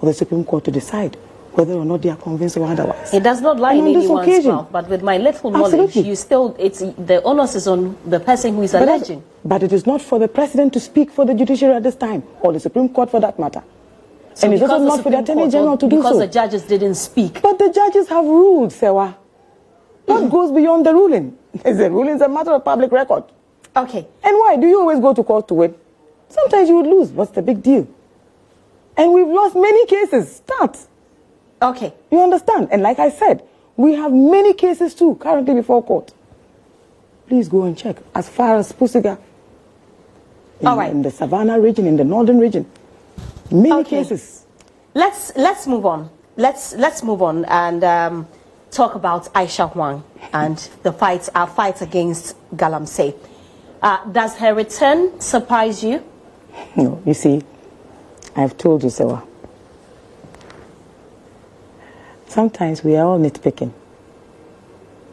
of the Supreme Court to decide whether or not they are convinced or otherwise. It does not lie in anyone's mouth, but with my little knowledge, the onus is on the person who is alleging. But it is not for the president to speak for the judiciary at this time, or the Supreme Court for that matter. So and it's also not for the Attorney General to do so. Because the judges didn't speak. But the judges have ruled, Sewa. What goes beyond the ruling? The ruling is a matter of public record. Okay. And why? Do you always go to court to win? Sometimes you would lose. What's the big deal? And we've lost many cases. Start. Okay. You understand? And like I said, we have many cases too currently before court. Please go and check. As far as Pusiga, in the Savannah region, in the northern region, many cases. Let's move on. Let's move on and talk about Aisha Huang and our fight against Galamsey. Does her return surprise you? No. You see, I've told you, Sewa. Sometimes we are all nitpicking,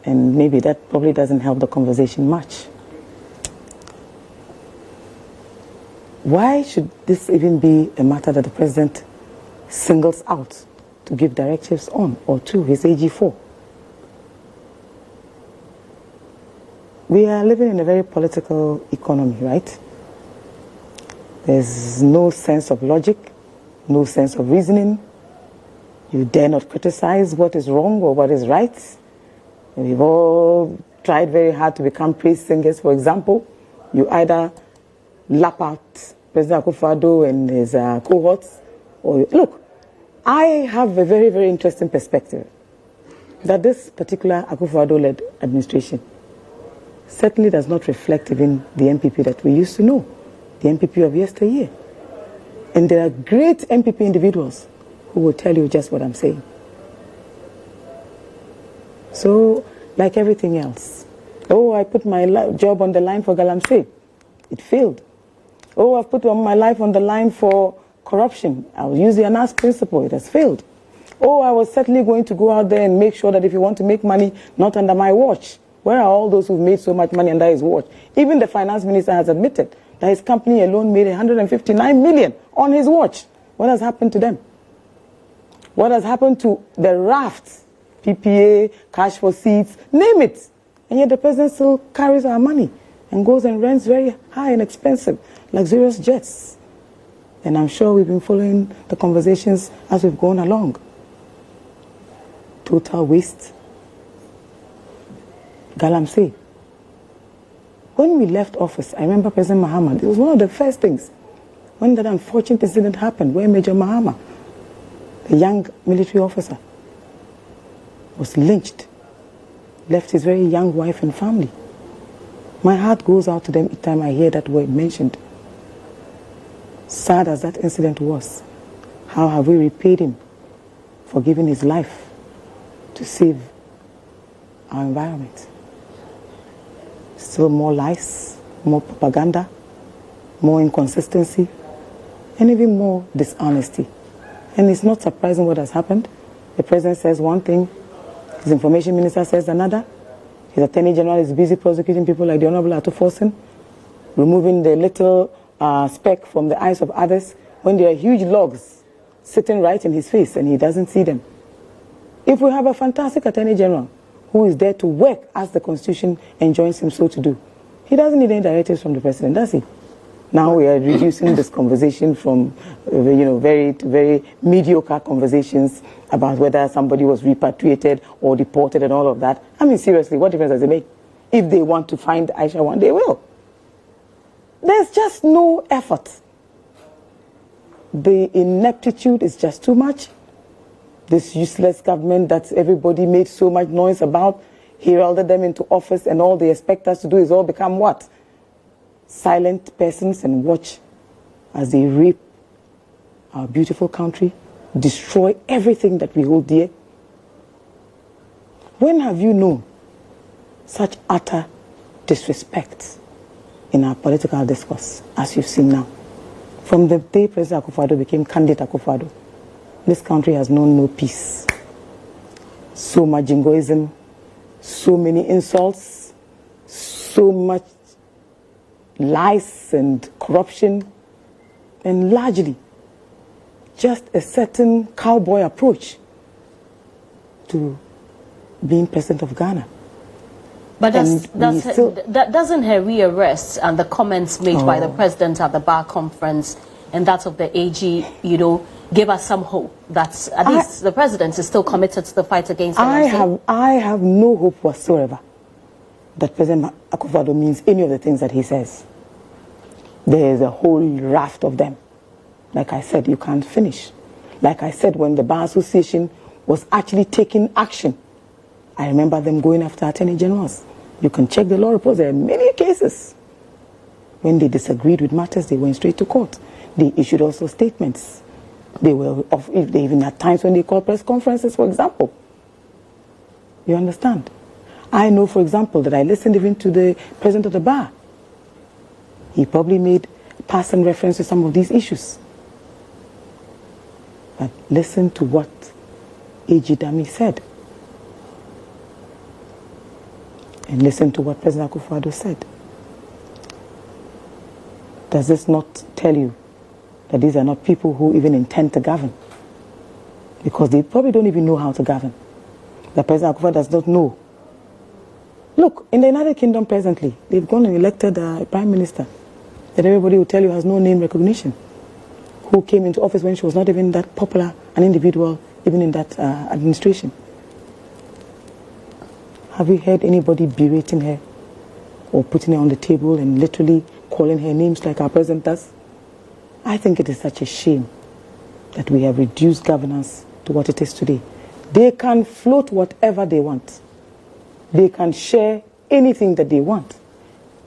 and maybe that probably doesn't help the conversation much. Why should this even be a matter that the president singles out to give directives on, or to his AG4? We are living in a very political economy, right? There's no sense of logic, no sense of reasoning. You dare not criticize what is wrong or what is right. We've all tried very hard to become praise singers, for example. You either lap out President Akufo-Addo and his cohorts, or look, I have a very, very interesting perspective that this particular Akufo-Addo-led administration certainly does not reflect even the MPP that we used to know, the MPP of yesteryear. And there are great MPP individuals who will tell you just what I'm saying. So, like everything else, I put my job on the line for Galamsey. It failed. I've put my life on the line for corruption. I'll use the Anas principle. It has failed. I was certainly going to go out there and make sure that if you want to make money, not under my watch. Where are all those who've made so much money under his watch? Even the finance minister has admitted that his company alone made 159 million on his watch. What has happened to them? What has happened to the rafts, PPA, cash for seats, name it. And yet the president still carries our money and goes and rents very high and expensive, luxurious jets. And I'm sure we've been following the conversations as we've gone along. Total waste. Galamsey. When we left office, I remember President Mahama, it was one of the first things when that unfortunate incident happened where Major Mahama, the young military officer, was lynched, left his very young wife and family. My heart goes out to them each time I hear that word mentioned. Sad as that incident was, how have we repaid him for giving his life to save our environment? Still more lies, more propaganda, more inconsistency, and even more dishonesty. And it's not surprising what has happened. The president says one thing, his information minister says another. His attorney general is busy prosecuting people like the Honorable Ato Forsen, removing the little speck from the eyes of others when there are huge logs sitting right in his face and he doesn't see them. If we have a fantastic Attorney General who is there to work as the Constitution enjoins him so to do, he doesn't need any directives from the President, does he? Now we are reducing this conversation from, very mediocre conversations about whether somebody was repatriated or deported and all of that. I mean, seriously, what difference does it make? If they want to find Aisha one, they will. There's just no effort. The ineptitude is just too much. This useless government that everybody made so much noise about, heralded them into office, and all they expect us to do is all become what? Silent persons and watch as they rape our beautiful country, destroy everything that we hold dear. When have you known such utter disrespect in our political discourse as you've seen now? From the day President Akufo-Addo became candidate Akufo-Addo, this country has known no peace. So much jingoism, so many insults, so much lies and corruption, and largely just a certain cowboy approach to being president of Ghana. But doesn't her rearrest and the comments made by the president at the bar conference and that of the AG, give us some hope that at least the president is still committed to the fight against the I have no hope whatsoever that President Akufo-Addo means any of the things that he says. There is a whole raft of them. Like I said, you can't finish. Like I said, when the Bar Association was actually taking action, I remember them going after attorney generals. You can check the law reports. There are many cases. When they disagreed with matters, they went straight to court. They issued also statements. They even had times when they called press conferences, for example. You understand? I know, for example, that I listened even to the president of the bar. He probably made passing reference to some of these issues. But listen to what A.G. Dami said. And listen to what President Akufo-Addo said. Does this not tell you that these are not people who even intend to govern? Because they probably don't even know how to govern. The President Akufo-Addo does not know. Look, in the United Kingdom presently, they've gone and elected a prime minister that everybody will tell you has no name recognition, who came into office when she was not even that popular an individual, even in that administration. Have you heard anybody berating her or putting her on the table and literally calling her names like our president does? I think it is such a shame that we have reduced governance to what it is today. They can float whatever they want. They can share anything that they want.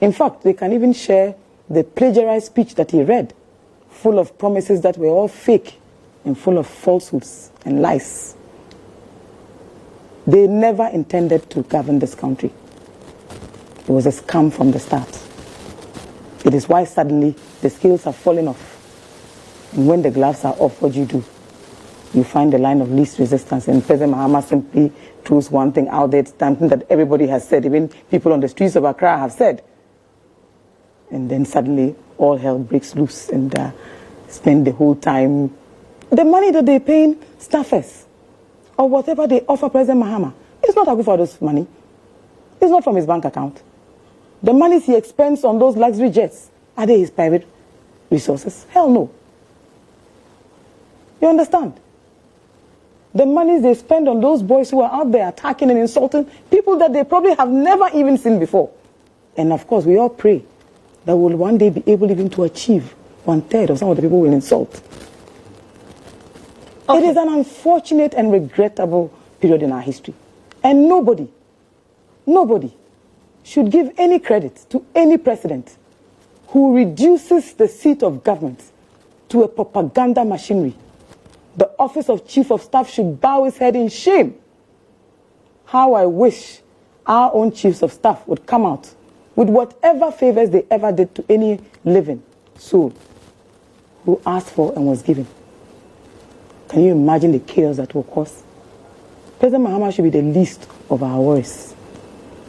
In fact, they can even share the plagiarized speech that he read, full of promises that were all fake and full of falsehoods and lies. They never intended to govern this country. It was a scam from the start. It is why suddenly the scales have fallen off. And when the gloves are off, what do? You find the line of least resistance. And President Mahama simply throws one thing out there, something that everybody has said, even people on the streets of Accra have said. And then suddenly all hell breaks loose and spend the whole time. The money that they pay staffers or whatever they offer President Mahama, it's not Akufo-Addo's money. It's not from his bank account. The monies he expends on those luxury jets, are they his private resources? Hell no. You understand? The monies they spend on those boys who are out there attacking and insulting people that they probably have never even seen before. And of course, we all pray that we'll one day be able even to achieve 1/3 of some of the people we'll insult. Okay. It is an unfortunate and regrettable period in our history. And nobody should give any credit to any president who reduces the seat of government to a propaganda machinery. The office of Chief of Staff should bow its head in shame. How I wish our own Chiefs of Staff would come out with whatever favors they ever did to any living soul who asked for and was given. Can you imagine the chaos that will cause? President Mahama should be the least of our worries.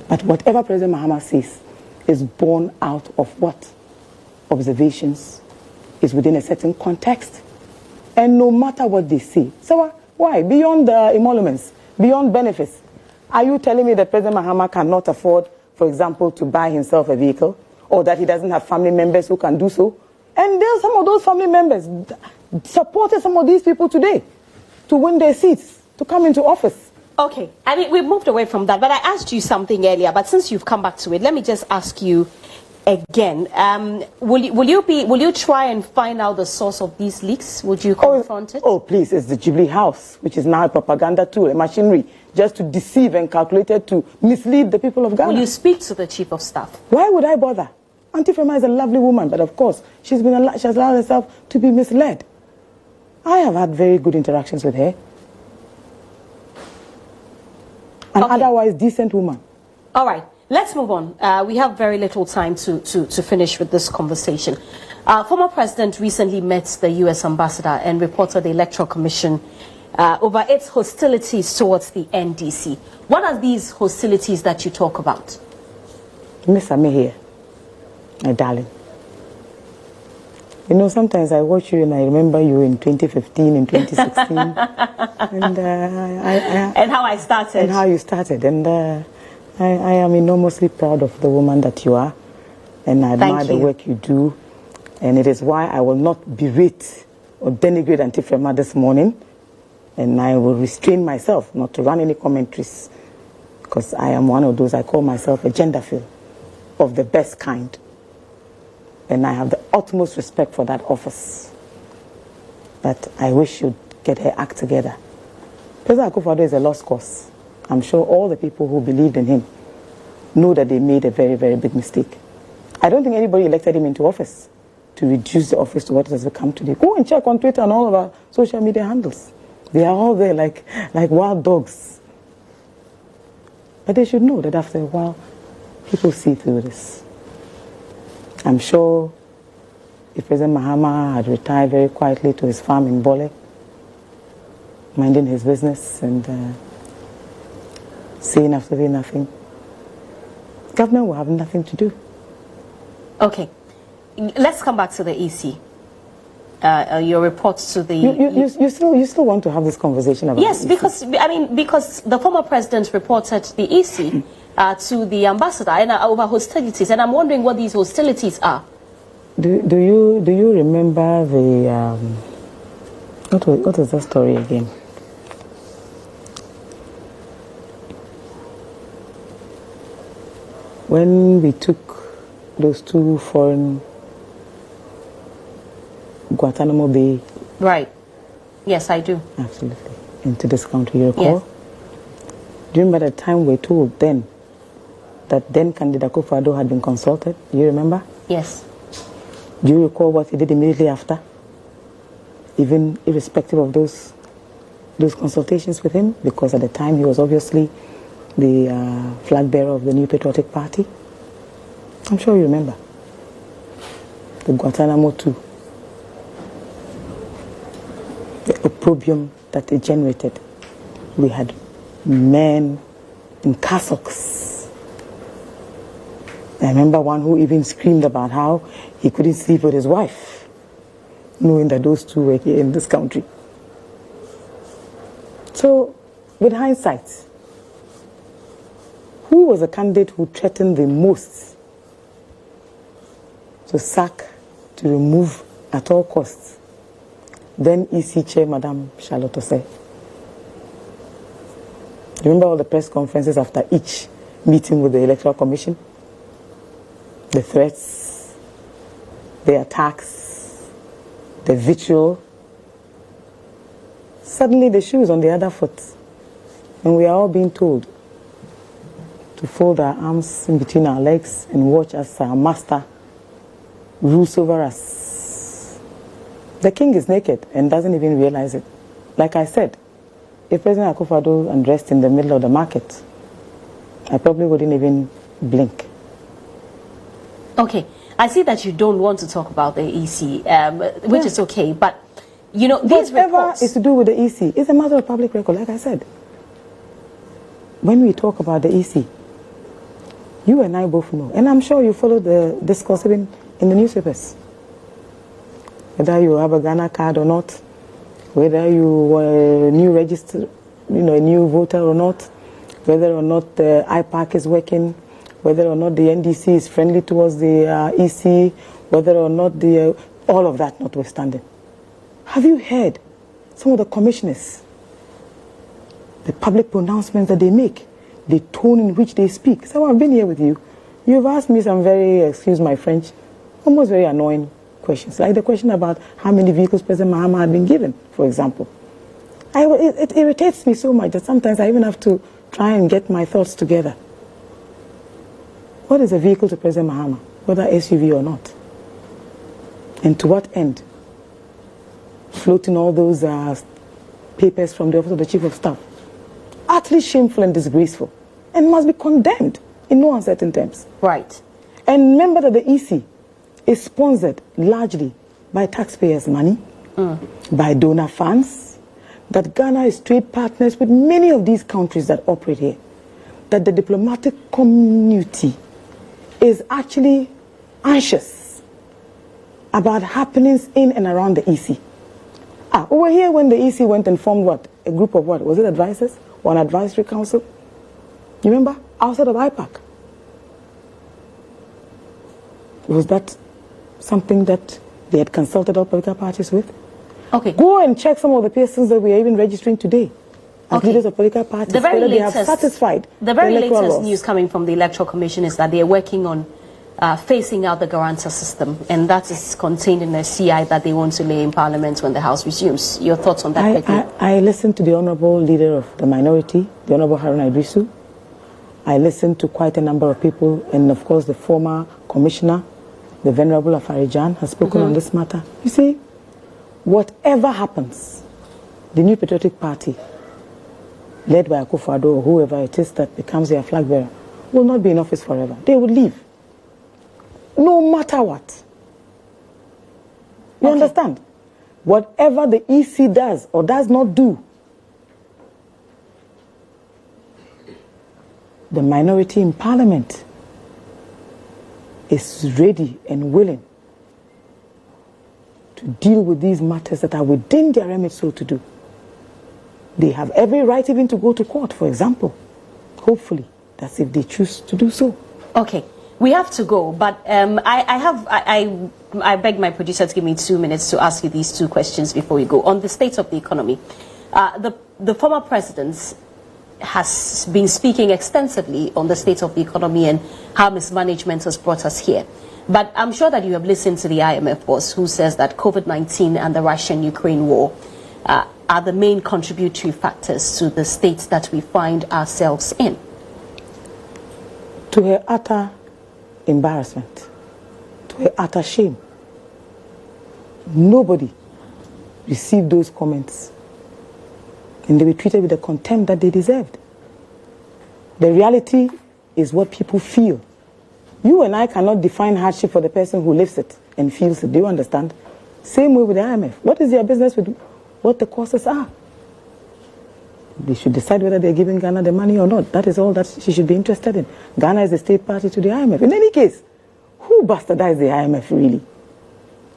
But whatever President Mahama says is born out of what? Observations, is within a certain context. And no matter what they say. So why? Beyond the emoluments, beyond benefits. Are you telling me that President Mahama cannot afford, for example, to buy himself a vehicle, or that he doesn't have family members who can do so? And there are some of those family members supported some of these people today to win their seats, to come into office. Okay, I mean, we moved away from that, but I asked you something earlier, but since you've come back to it, let me just ask you again. Will you try and find out the source of these leaks? Would you confront it? Oh, please, it's the Jubilee House, which is now a propaganda tool, a machinery, just to deceive and calculated to mislead the people of Ghana. Will you speak to the Chief of Staff? Why would I bother? Auntie Frema is a lovely woman, but of course, she has allowed herself to be misled. I have had very good interactions with her. An otherwise decent woman. All right, let's move on. We have very little time to finish with this conversation. Former President recently met the U.S. ambassador and reported the Electoral Commission over its hostilities towards the NDC. What are these hostilities that you talk about? Miss Ame here, my darling. You know, sometimes I watch you and I remember you in 2015 and 2016. And how I started. And how you started. And I am enormously proud of the woman that you are. And I admire the work you do. And it is why I will not berate or denigrate Auntie Frema this morning. And I will restrain myself not to run any commentaries. Because I am one of those, I call myself a genderphile of the best kind. And I have the utmost respect for that office. But I wish you'd get her act together. President Akufo-Addo is a lost cause. I'm sure all the people who believed in him know that they made a very, very big mistake. I don't think anybody elected him into office to reduce the office to what it has become today. Go and check on Twitter and all of our social media handles. They are all there like wild dogs. But they should know that after a while, people see through this. I'm sure if President Mahama had retired very quietly to his farm in Bole, minding his business and saying absolutely nothing, government will have nothing to do. Okay, let's come back to the EC. Your reports to the... You still want to have this conversation about Yes, because the former president reported the EC to the ambassador and over hostilities, and I'm wondering what these hostilities are. Do you remember the what was that story again? When we took those two foreign Guantanamo Bay. Right. Yes, I do. Absolutely. Into this country, you recall? Yes. Do you remember the time we were told then that then candidate Akufo-Addo had been consulted? Do you remember? Yes. Do you recall what he did immediately after? Even irrespective of those consultations with him? Because at the time he was obviously the flag bearer of the New Patriotic Party. I'm sure you remember. The Guantanamo 2. The opprobrium that it generated. We had men in cassocks. I remember one who even screamed about how he couldn't sleep with his wife, knowing that those two were here in this country. So, with hindsight, who was the candidate who threatened the most to sack, to remove at all costs? Then EC Chair, Madame Charlotte Osei. Remember all the press conferences after each meeting with the Electoral Commission? The threats, the attacks, the vitriol. Suddenly the shoe is on the other foot. And we are all being told to fold our arms in between our legs and watch as our master rules over us. The king is naked and doesn't even realize it. Like I said, if President Akufo-Addo undressed in the middle of the market, I probably wouldn't even blink. Okay, I see that you don't want to talk about the EC, which is okay, but you know, these reports... is to do with the EC. It's a matter of public record, like I said. When we talk about the EC, you and I both know, and I'm sure you follow the discourse even in the newspapers. Whether you have a Ghana card or not, whether you were a new registered a new voter or not, whether or not the IPAC is working, whether or not the NDC is friendly towards the EC, whether or not all of that notwithstanding. Have you heard some of the commissioners, the public pronouncements that they make, the tone in which they speak? So I've been here with you. You've asked me some very, excuse my French, almost very annoying questions, like the question about how many vehicles President Mahama had been given, for example. It irritates me so much that sometimes I even have to try and get my thoughts together. What is a vehicle to President Mahama, whether SUV or not? And to what end? Floating all those papers from the Office of the Chief of Staff. Utterly shameful and disgraceful, and must be condemned in no uncertain terms. Right. And remember that the EC is sponsored largely by taxpayers' money, by donor funds, that Ghana is trade partners with many of these countries that operate here, that the diplomatic community is actually anxious about happenings in and around the EC. We were here when the EC went and formed what? A group of what? Was it advisors or an advisory council? You remember? Outside of IPAC. Was that something that they had consulted all political parties with? Okay. Go and check some of the persons that we are even registering today as leaders of political parties. The very latest, they have satisfied the very latest laws. News coming from the Electoral Commission is that they are working on phasing out the guarantor system, and that is contained in a CI that they want to lay in Parliament when the House resumes. Your thoughts on that? I listened to the Honourable Leader of the Minority, the Honourable Haruna Idrisu. I listened to quite a number of people, and of course the former Commissioner, the Venerable Afarijan, has spoken on this matter. You see, whatever happens, the New Patriotic Party, led by Akufo-Addo or whoever it is that becomes their flag bearer, will not be in office forever. They will leave. No matter what. You understand? Whatever the EC does or does not do, the minority in Parliament is ready and willing to deal with these matters that are within their remit so to do. They have every right even to go to court, for example. Hopefully, that's if they choose to do so. Okay. We have to go, but I beg my producer to give me 2 minutes to ask you these two questions before we go. On the state of the economy, the former president has been speaking extensively on the state of the economy and how mismanagement has brought us here. But I'm sure that you have listened to the IMF boss who says that COVID-19 and the Russian-Ukraine war are the main contributory factors to the state that we find ourselves in. To her utter embarrassment, to her utter shame, nobody received those comments, and they were treated with the contempt that they deserved. The reality is what people feel. You and I cannot define hardship for the person who lives it and feels it. Do you understand? Same way with the IMF. What is their business with what the causes are? They should decide whether they're giving Ghana the money or not. That is all that she should be interested in. Ghana is the state party to the IMF. In any case, who bastardized the IMF really?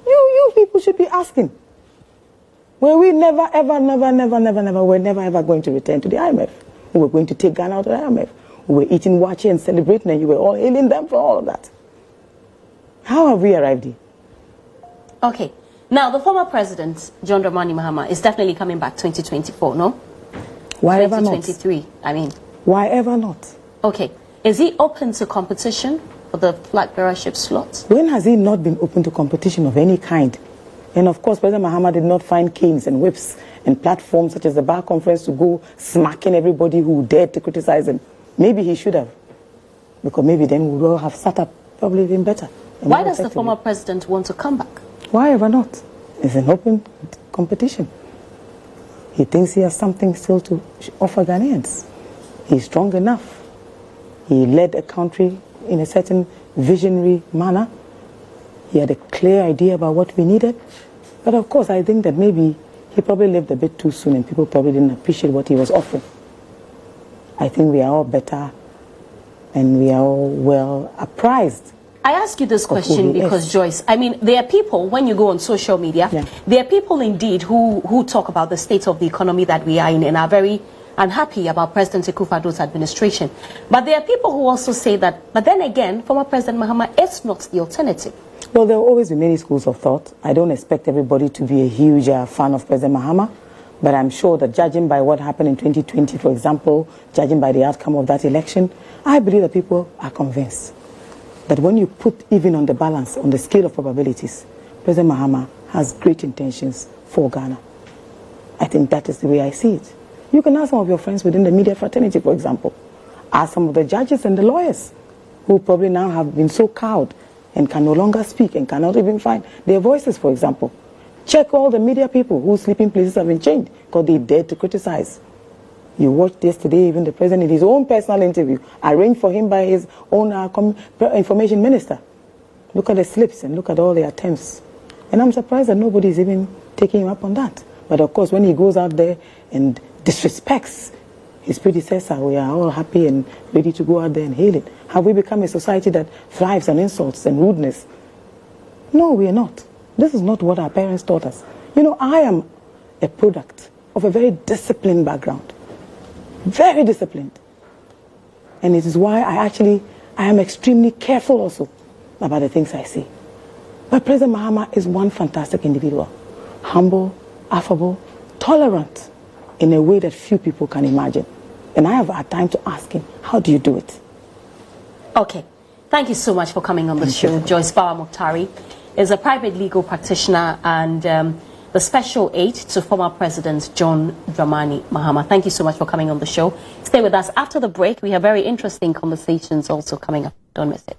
You people should be asking. Were we never, ever, we're never, ever going to return to the IMF? We were going to take Ghana out of the IMF. We were eating wachi and celebrating, and you were all hailing them for all of that. How have we arrived here? Okay. Now, the former president, John Dramani Mahama, is definitely coming back 2024, no? Why ever not? 2023, I mean. Why ever not? Okay. Is he open to competition for the flag bearership slot? When has he not been open to competition of any kind? And of course, President Mahama did not find canes and whips and platforms such as the Bar Conference to go smacking everybody who dared to criticize him. Maybe he should have. Because maybe then we would all have sat up probably even better. Why does the former president want to come back? Why ever not? It's an open competition. He thinks he has something still to offer Ghanaians. He's strong enough. He led a country in a certain visionary manner. He had a clear idea about what we needed. But of course, I think that maybe he probably lived a bit too soon and people probably didn't appreciate what he was offering. I think we are all better and we are all well apprised. I ask you this question because, Joyce, I mean, there are people, when you go on social media, there are people indeed who talk about the state of the economy that we are in and are very unhappy about President Akufo-Addo's administration. But there are people who also say that, but then again, former President Mahama is not the alternative. Well, there will always be many schools of thought. I don't expect everybody to be a huge fan of President Mahama, but I'm sure that judging by what happened in 2020, for example, judging by the outcome of that election, I believe that people are convinced that when you put even on the balance, on the scale of probabilities, President Mahama has great intentions for Ghana. I think that is the way I see it. You can ask some of your friends within the media fraternity, for example. Ask some of the judges and the lawyers who probably now have been so cowed and can no longer speak and cannot even find their voices, for example. Check all the media people whose sleeping places have been changed because they dared to criticize. You watched yesterday, even the president in his own personal interview, arranged for him by his own information minister. Look at the slips and look at all the attempts. And I'm surprised that nobody is even taking him up on that. But of course, when he goes out there and disrespects his predecessor, we are all happy and ready to go out there and hail it. Have we become a society that thrives on insults and rudeness? No, we are not. This is not what our parents taught us. You know, I am a product of a very disciplined background. Very disciplined. And it is why I am extremely careful also about the things I say. But President Mahama is one fantastic individual. Humble, affable, tolerant in a way that few people can imagine. And I have had time to ask him, how do you do it? Okay. Thank you so much for coming on the show. Joyce Bawa-Muktari is a private legal practitioner and the special aide to former President John Dramani Mahama. Thank you so much for coming on the show. Stay with us. After the break, we have very interesting conversations also coming up. Don't miss it.